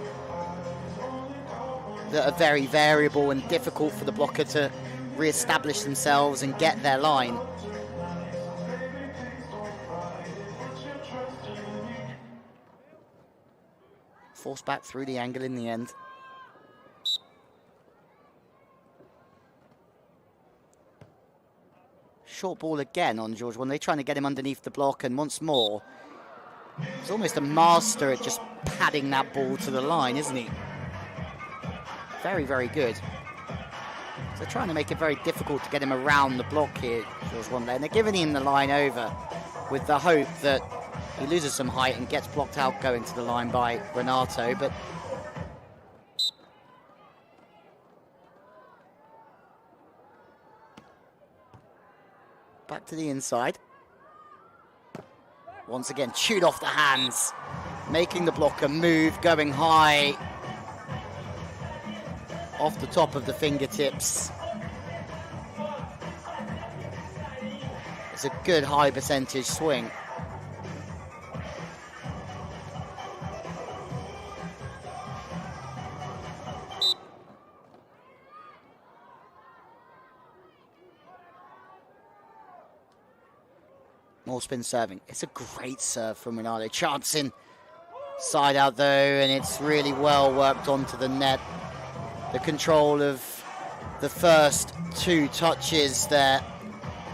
that are very variable and difficult for the blocker to re-establish themselves and get their line. Forced back through the angle in the end. Short ball again on George. When they're trying to get him underneath the block, and once more, he's almost a master at just padding that ball to the line, isn't he? Very, very good. So they're trying to make it very difficult to get him around the block here, George Wondler, and they're giving him the line over with the hope that he loses some height and gets blocked out going to the line by Renato, but back to the inside. Once again, chewed off the hands, making the blocker move, going high, off the top of the fingertips. It's a good high percentage swing. More spin serving. It's a great serve from Renato. Chancing side out though, and it's really well worked onto the net. The control of the first two touches there,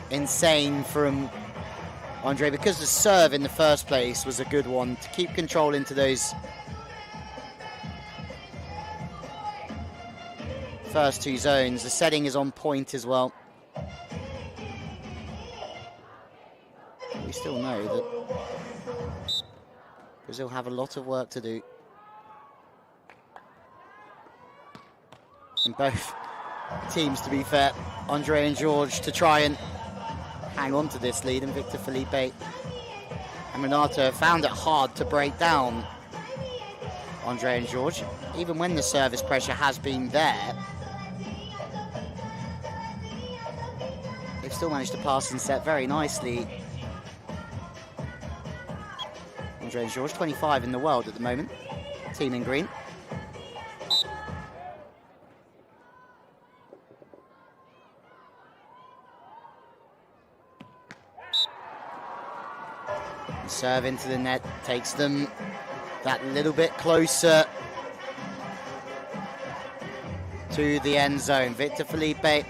insane from Andre, because the serve in the first place was a good one to keep control into those first two zones. The setting is on point as well. We still know that Brazil have a lot of work to do. And both teams, to be fair, Andre and George, to try and hang on to this lead, and Vitor Felipe and Renato found it hard to break down Andre and George, even when the service pressure has been there. They've still managed to pass and set very nicely. Andre and George, 25 in the world at the moment, team in green. And serve into the net takes them that little bit closer to the end zone. Vitor Felipe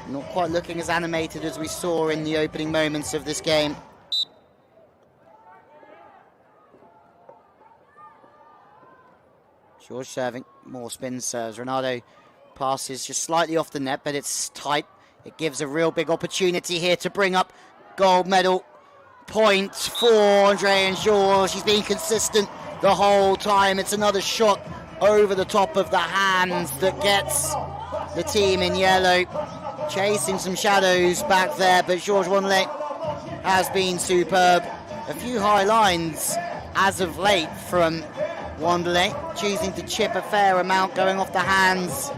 not quite looking as animated as we saw in the opening moments of this game. George serving, more spin serves. Renato passes just slightly off the net, but it's tight. It gives a real big opportunity here to bring up gold medal point for Andre and George. He's been consistent the whole time. It's another shot over the top of the hands that gets the team in yellow. Chasing some shadows back there, but George Wanley has been superb. A few high lines as of late from Wanderley, choosing to chip a fair amount, going off the hands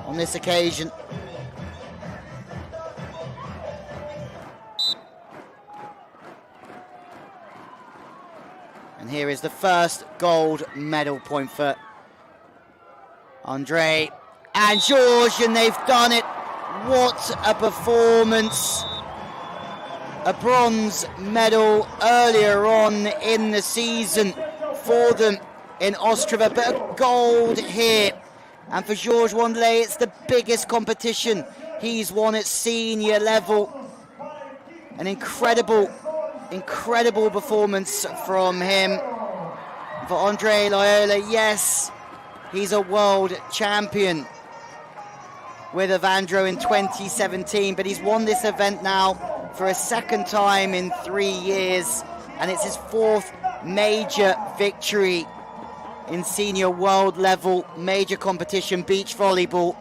on this occasion. And here is the first gold medal point for Andre and George, and they've done it. What a performance. A bronze medal earlier on in the season for them in Ostrava, but a gold here. And for George Wanley, it's the biggest competition he's won at senior level. An incredible performance from him. For Andre Loyola, yes, he's a world champion with Evandro in 2017, but he's won this event now for a second time in 3 years, and it's his fourth major victory in senior world level major competition beach volleyball.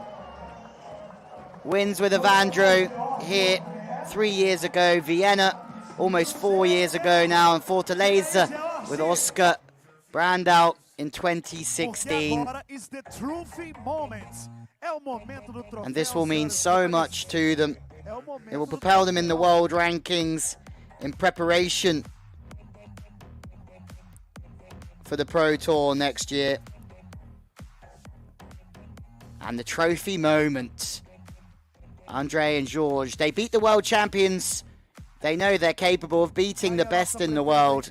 Wins with Evandro here 3 years ago, Vienna almost 4 years ago now, and Fortaleza with Oscar Brandao in 2016. And this will mean so much to them. It will propel them in the world rankings in preparation for the Pro Tour next year. And the trophy moment. Andre and George, they beat the world champions. They know they're capable of beating the best in the world.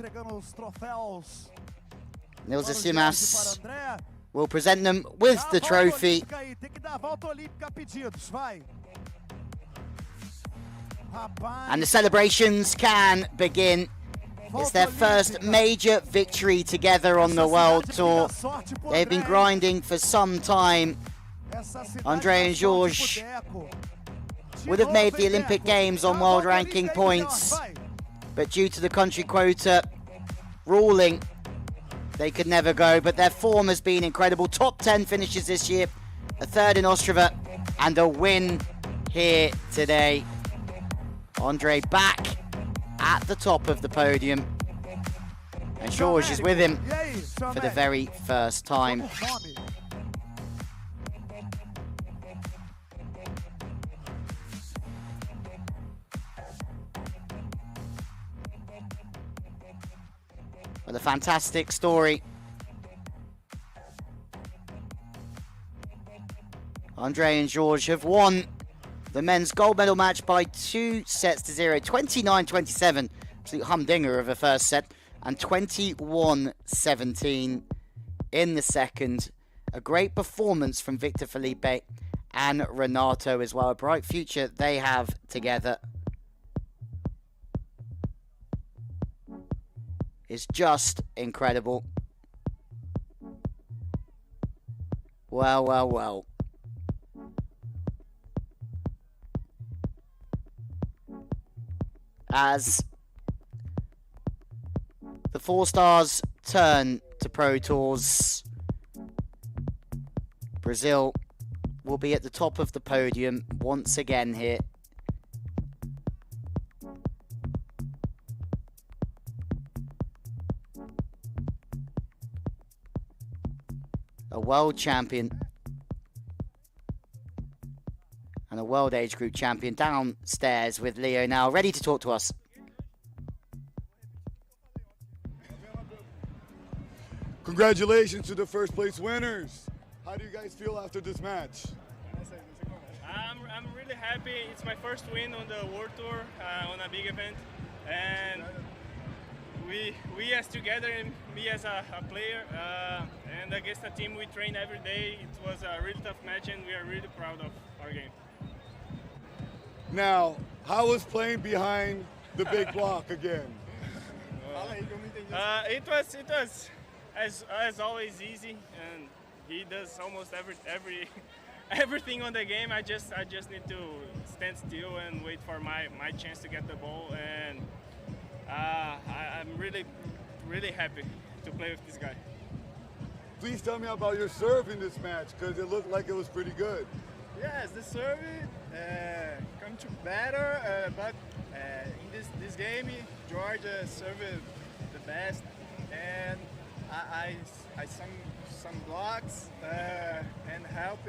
Nilza Simas will present them with the trophy. And the celebrations can begin. It's their first major victory together on the World Tour. They've been grinding for some time. Andre and George would have made the Olympic Games on world ranking points, but due to the country quota ruling, they could never go. But their form has been incredible. Top 10 finishes this year, a third in Ostrava, and a win here today. Andre back at the top of the podium. And George is with him for the very first time. What a fantastic story. Andre and George have won the men's gold medal match by 2-0, 29-27. Absolute humdinger of a first set. And 21-17 in the second. A great performance from Vitor Felipe and Renato as well. A bright future they have together. Is just incredible. Well, well, well. As the Four Stars turn to Pro Tours, Brazil will be at the top of the podium once again here. A world champion and a world age group champion downstairs with Leo now, ready to talk to us. Congratulations to the first place winners. How do you guys feel after this match? I'm really happy. It's my first win on the World Tour, on a big event. And we as together, and me as a player, and against a team we train every day, it was a really tough match, and we are really proud of our game. Now, how was playing behind the big block again? It was as always easy, and he does almost everything on the game. I just need to stand still and wait for my chance to get the ball, and I'm really happy to play with this guy. Please tell me about your serve in this match, because it looked like it was pretty good. Yes, the serve come to better, but in this game, George served the best, and I some blocks and helped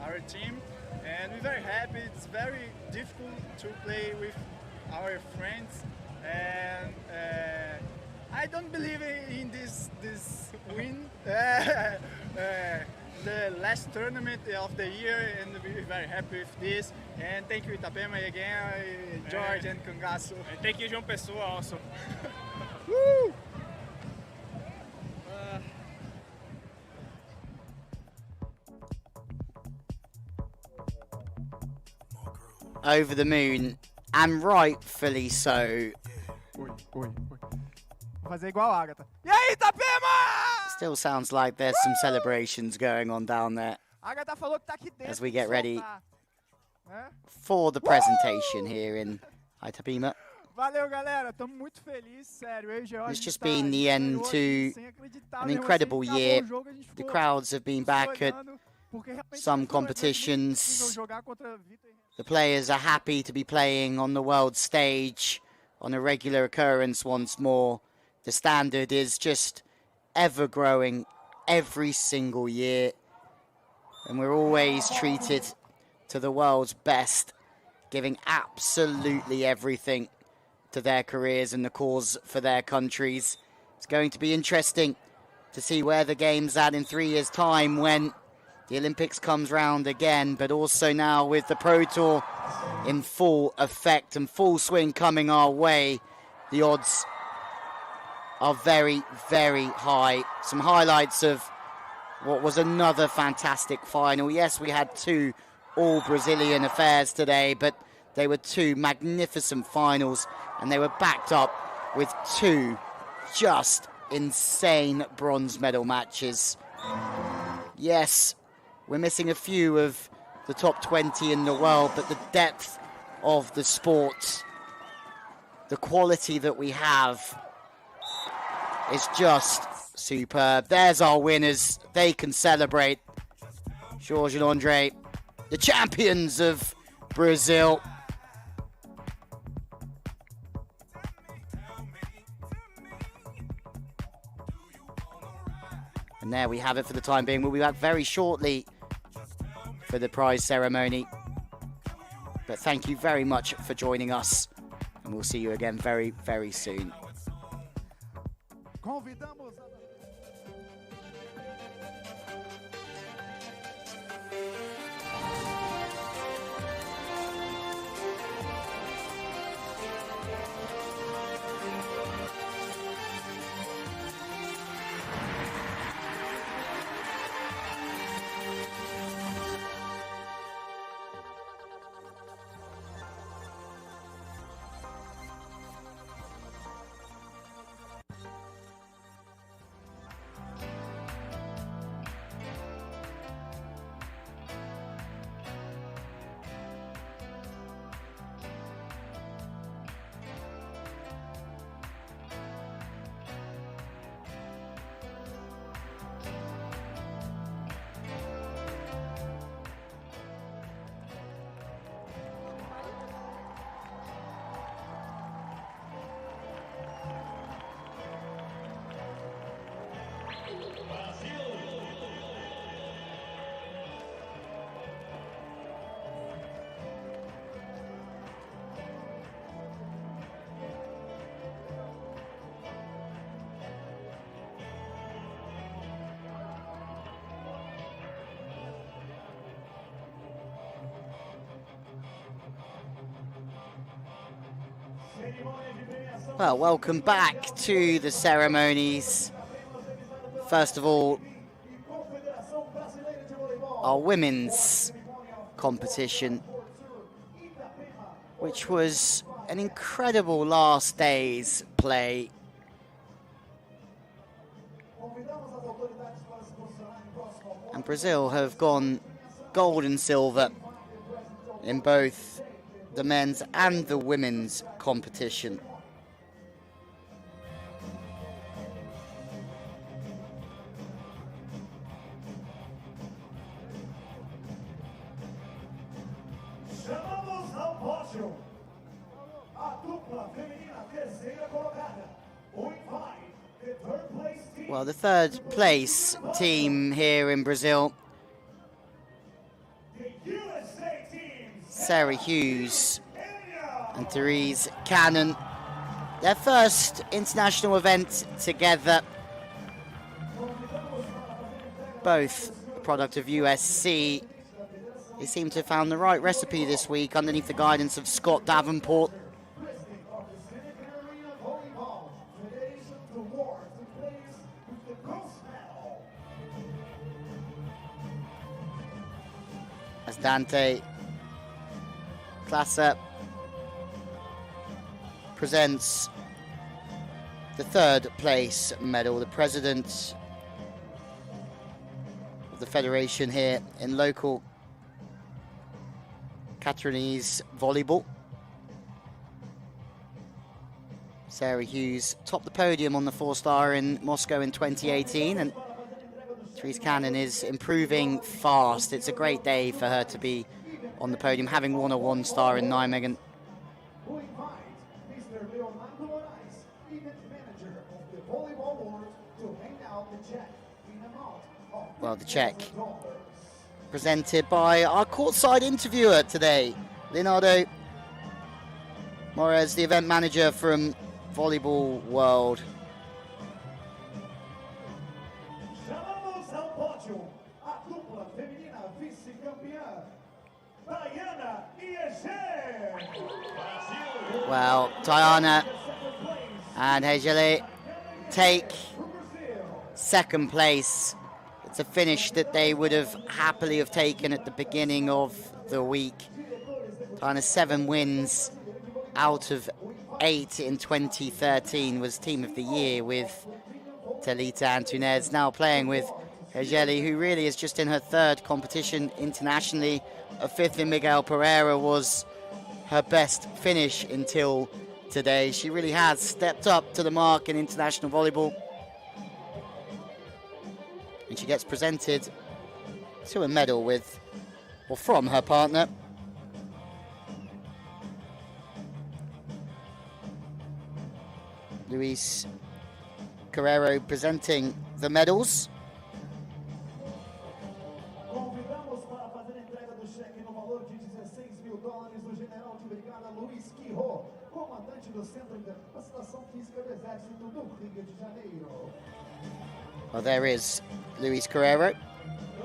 our team, and we're very happy. It's very difficult to play with our friends, and I don't believe in this win. The last tournament of the year, and we're very happy with this. And thank you, Itapema, again, George and Cangaço. And thank you, João Pessoa, also. Woo! Over the moon, and rightfully so. Oi. Vou fazer igual a Agatha. E aí, Itapema? Still sounds like there's some celebrations going on down there Agatha falou que tá aqui dentro. as we get ready É? for the presentation here in Itapema. Valeu, galera. Estamos muito felizes, sério. Eu e o George, It's a gente just tá been the end hoje to sem acreditar an mesmo, incredible assim, acabou year. o jogo, a gente The ficou crowds have been back at olhando, porque realmente some foi um evento muito competitions. difícil jogar contra Vitor e The players are happy to be playing on the world stage on a regular occurrence once more. The standard is just ever growing every single year, and we're always treated to the world's best, giving absolutely everything to their careers and the cause for their countries. It's going to be interesting to see where the game's at in 3 years' time when the Olympics comes round again, but also now with the Pro Tour in full effect and full swing coming our way, the odds are very, very high. Some highlights of what was another fantastic final. Yes, we had two all-Brazilian affairs today, but they were two magnificent finals, and they were backed up with two just insane bronze medal matches. Yes, we're missing a few of the top 20 in the world, but the depth of the sport, the quality that we have is just superb. There's our winners. They can celebrate. George and Andre, the champions of Brazil. And there we have it for the time being. We'll be back very shortly for the prize ceremony. But thank you very much for joining us. And we'll see you again very, very soon. Convidamos a... Well, welcome back to the ceremonies. First of all, our women's competition, which was an incredible last day's play. And Brazil have gone gold and silver in both the men's and the women's competition. Well, the third place team here in Brazil, Sarah Hughes and Therese Cannon, their first international event together, both a product of USC. They seem to have found the right recipe this week underneath the guidance of Scott Davenport. As Dante Klasa presents the third place medal, the president of the federation here in local Catarinese volleyball. Sarah Hughes topped the podium on the 4-star in Moscow in 2018, and Therese Cannon is improving fast. It's a great day for her to be on the podium, having won a 1-star in Nijmegen. Well, the check presented by our courtside interviewer today, Leonardo Moraes, the event manager from Volleyball World. Well, Diana and Hejele take second place. It's a finish that they would have happily have taken at the beginning of the week. Diana 7 wins out of 8 in 2013, was Team of the Year with Thalita Antunes, now playing with Hejele, who really is just in her third competition internationally. A 5th in Miguel Pereira was her best finish until today. She really has stepped up to the mark in international volleyball. And she gets presented to a medal with, or from her partner. Luis Carrero presenting the medals. valor de $16 mil do general de brigada Luiz Quirro, comandante do Centro de Capacitação Física do Exército do Rio de Janeiro. Well, there is Luis Carrero,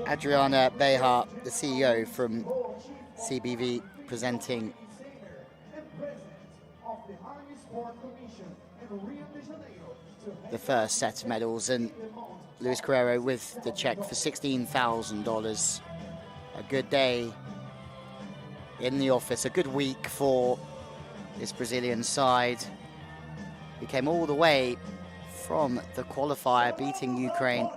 Adriana Behar, the CEO from CBV, presenting the first set of medals, and Luis Carrero with the check for $16,000. A good day in the office, a good week for this Brazilian side, who came all the way from the qualifier, beating Ukraine.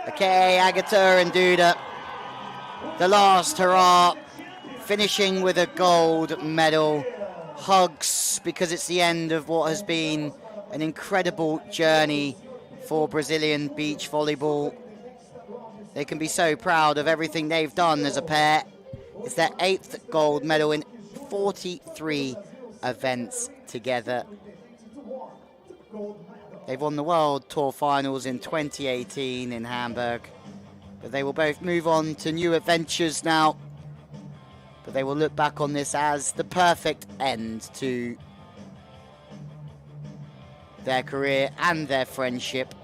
Okay, Agatha and Duda, the last hurrah, finishing with a gold medal. Hugs, because it's the end of what has been an incredible journey for Brazilian beach volleyball. They can be so proud of everything they've done as a pair. It's their 8th gold medal in 43 events together. They've won the World Tour Finals in 2018 in Hamburg, but they will both move on to new adventures now. But they will look back on this as the perfect end to their career and their friendship.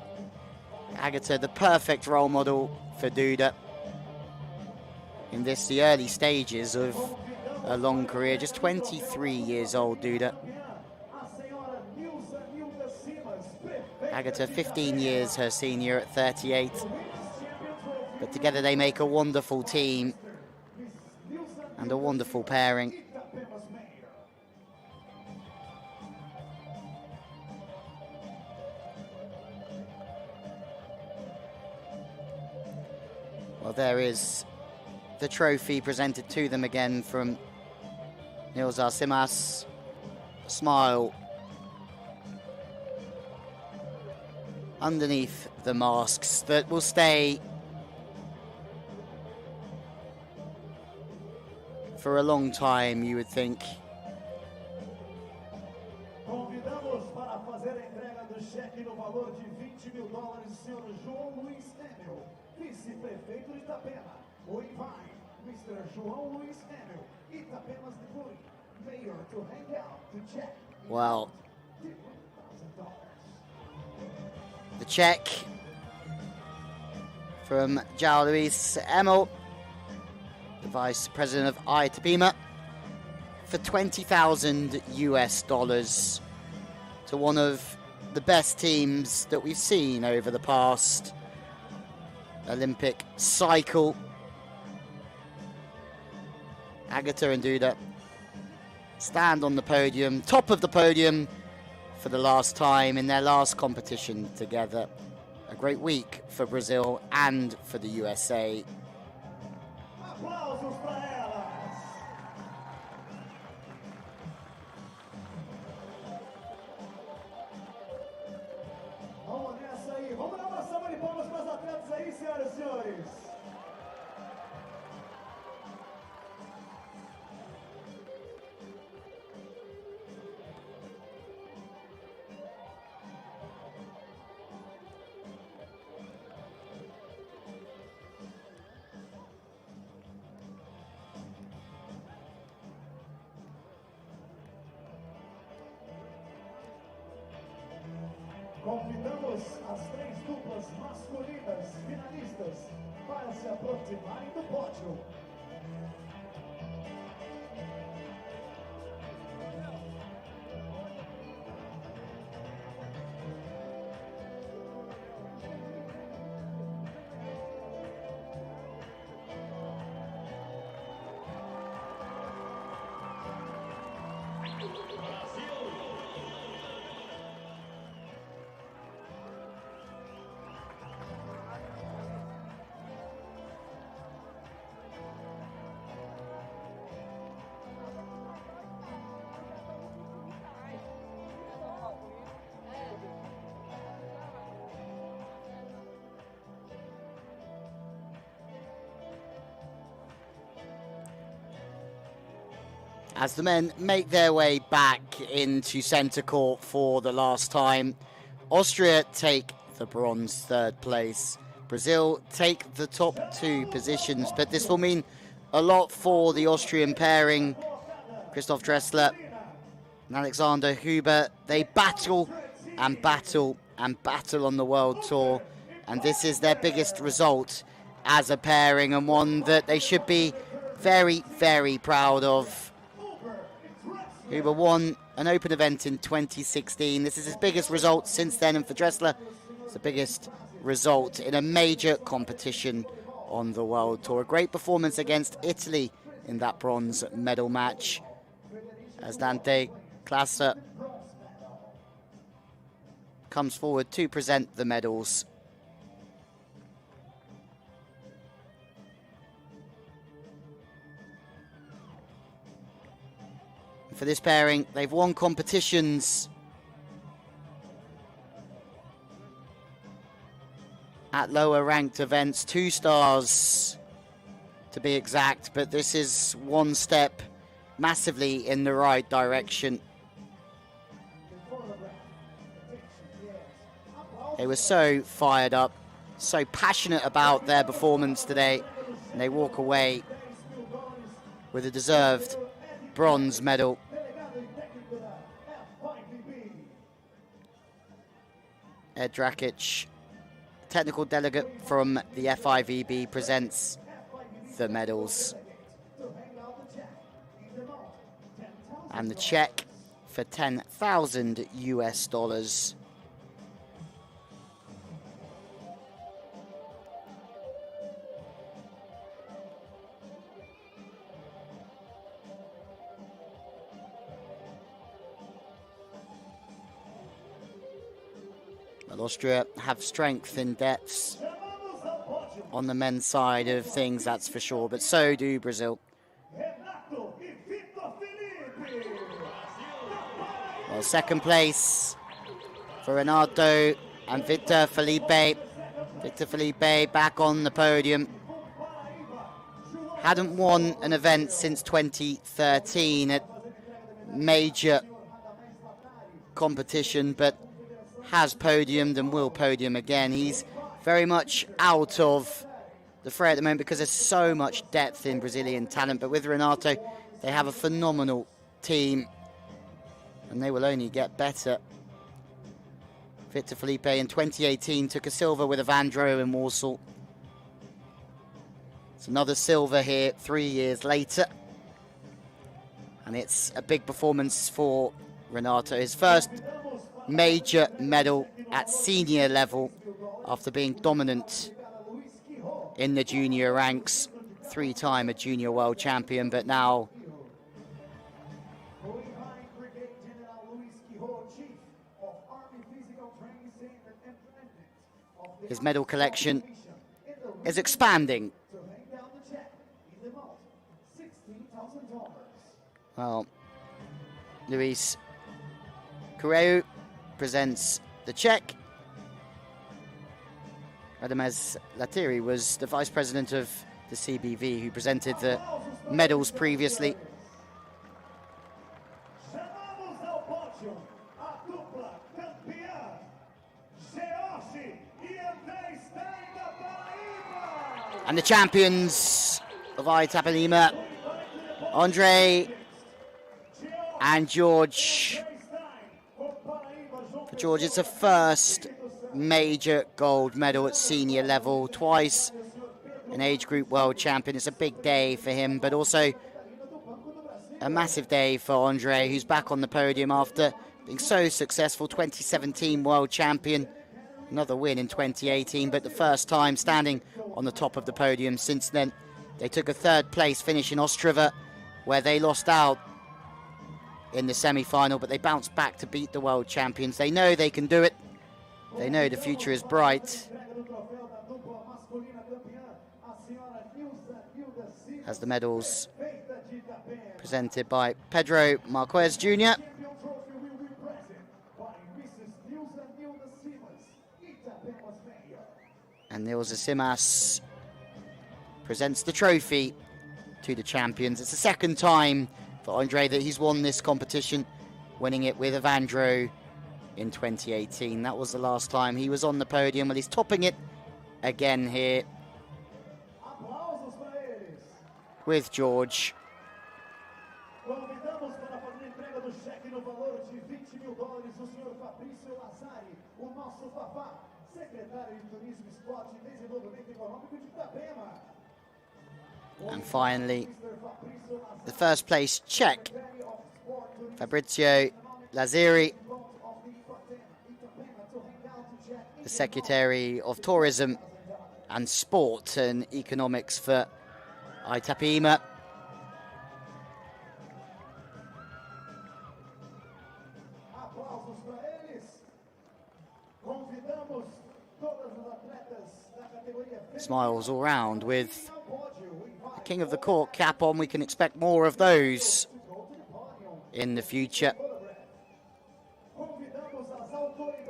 Agatha, the perfect role model for Duda in this, the early stages of a long career. Just 23 years old, Duda. Agatha, 15 years her senior at 38. But together they make a wonderful team and a wonderful pairing. Well, there is the trophy presented to them again from Nilsar Simas. A smile underneath the masks that will stay for a long time, you would think. Convidamos para fazer a entrega do cheque no valor de $20 mil o senhor João Luiz Emil, vice-prefeito de Itapema. O invite, Mr. João Luiz Emil, Itapemas de Buri, mayor to hang out to check. Well, the check from João Luiz Emil, the vice president of Itapema, for $20,000 US to one of the best teams that we've seen over the past Olympic cycle. Agatha and Duda stand on the podium, top of the podium for the last time in their last competition together. A great week for Brazil and for the USA. Aplausos para elas. Vamos nessa aí. Vamos dar uma salva de palmas para as atletas aí, senhoras e senhores. Convidamos as 3 duplas masculinas finalistas para se aproximarem do pódio. As the men make their way back into centre court for the last time, Austria take the bronze 3rd place, Brazil take the top 2 positions, but this will mean a lot for the Austrian pairing. Christoph Dressler and Alexander Huber, they battle and battle and battle on the World Tour, and this is their biggest result as a pairing, and one that they should be very, very proud of. Huber won an open event in 2016. This is his biggest result since then, and for Dressler, it's the biggest result in a major competition on the World Tour. A great performance against Italy in that bronze medal match, as Dante Classer comes forward to present the medals. For this pairing, they've won competitions at lower ranked events, 2 stars to be exact, but this is one step massively in the right direction. They were so fired up, so passionate about their performance today, and they walk away with a deserved bronze medal. Ed Drakic, technical delegate from the FIVB, presents the medals. And the check for $10,000 US. Well, Austria have strength in depths on the men's side of things, that's for sure, but so do Brazil. Renato and Vitor Felipe. Well, second place for Renato and Vitor Felipe. Vitor Felipe back on the podium. Hadn't won an event since 2013 at major competition, but has podiumed and will podium again. He's very much out of the fray at the moment because there's so much depth in Brazilian talent, but with Renato, they have a phenomenal team, and they will only get better. Vitor Felipe in 2018 took a silver with Evandro in Warsaw. It's another silver here 3 years later, and it's a big performance for Renato. His first major medal at senior level after being dominant in the junior ranks. 3-time a junior world champion, but now his medal collection is expanding. Well, Luis Correu presents the check. Radamez Latiri was the vice president of the CBV who presented the medals previously. And the champions of Itapema, Andre and George. For George, it's a first major gold medal at senior level, twice an age group world champion. It's a big day for him, but also a massive day for Andre, who's back on the podium after being so successful. 2017 world champion, another win in 2018, but the first time standing on the top of the podium since then. They took a third place finish in Ostrava, where they lost out in the semi-final, but they bounced back to beat the world champions. They know they can do it. They know the future is bright. As the medals presented by Pedro Marquez Jr. And Nilsa Simas presents the trophy to the champions. It's the second time for Andre that he's won this competition, winning it with Evandro in 2018. That was the last time he was on the podium. Well, he's topping it again here Aplausos para eles. with George. Convidamos para fazer a entrega do cheque no valor de $20.000 o senhor Fabrício Lazari, o nosso papá, secretário de Turismo, Esporte e Desenvolvimento Econômico de Itapema. And finally, the first place check, Fabrizio Lazari, the Secretary of Tourism and Sport and Economics for Itapema. Aplausos para eles. Convidamos todas as atletas da categoria Smiles all round with the King of the Court cap on. We can expect more of those in the future.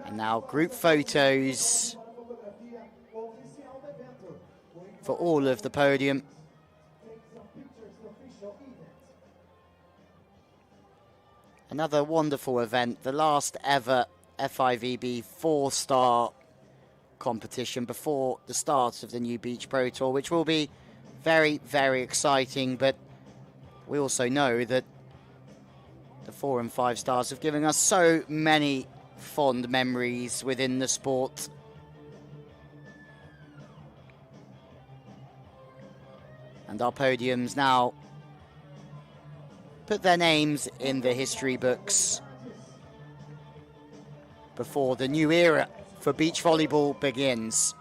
And now group photos for all of the podium. Another wonderful event, the last ever FIVB 4-star competition before the start of the new Beach Pro Tour, which will be very, very exciting. But we also know that the 4 and 5 stars have given us so many fond memories within the sport. And our podiums now put their names in the history books before the new era for beach volleyball begins.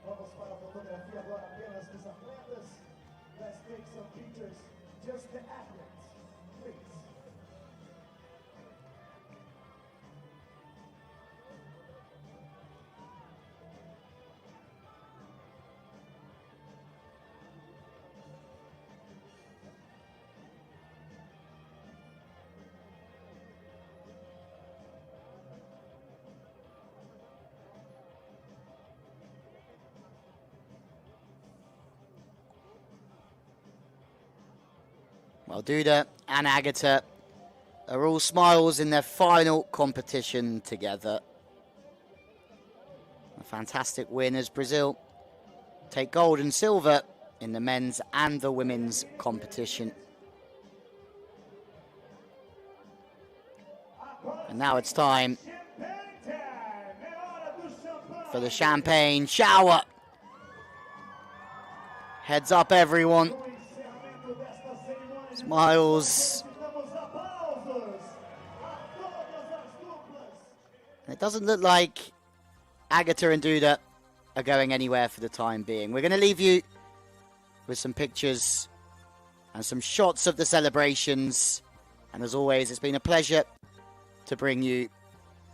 Vamos para a fotografia agora apenas dos atletas. Let's take some pictures. Just the athletes, please. Well, Duda and Agata are all smiles in their final competition together. A fantastic win as Brazil take gold and silver in the men's and the women's competition. And now it's time for the champagne shower. Heads up, everyone. Smiles. And it doesn't look like Agata and Duda are going anywhere for the time being. We're going to leave you with some pictures and some shots of the celebrations. And as always, it's been a pleasure to bring you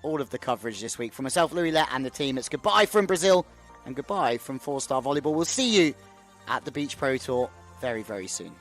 all of the coverage this week. From myself, Louis Lett, and the team, it's goodbye from Brazil and goodbye from 4-Star Volleyball. We'll see you at the Beach Pro Tour very, very soon.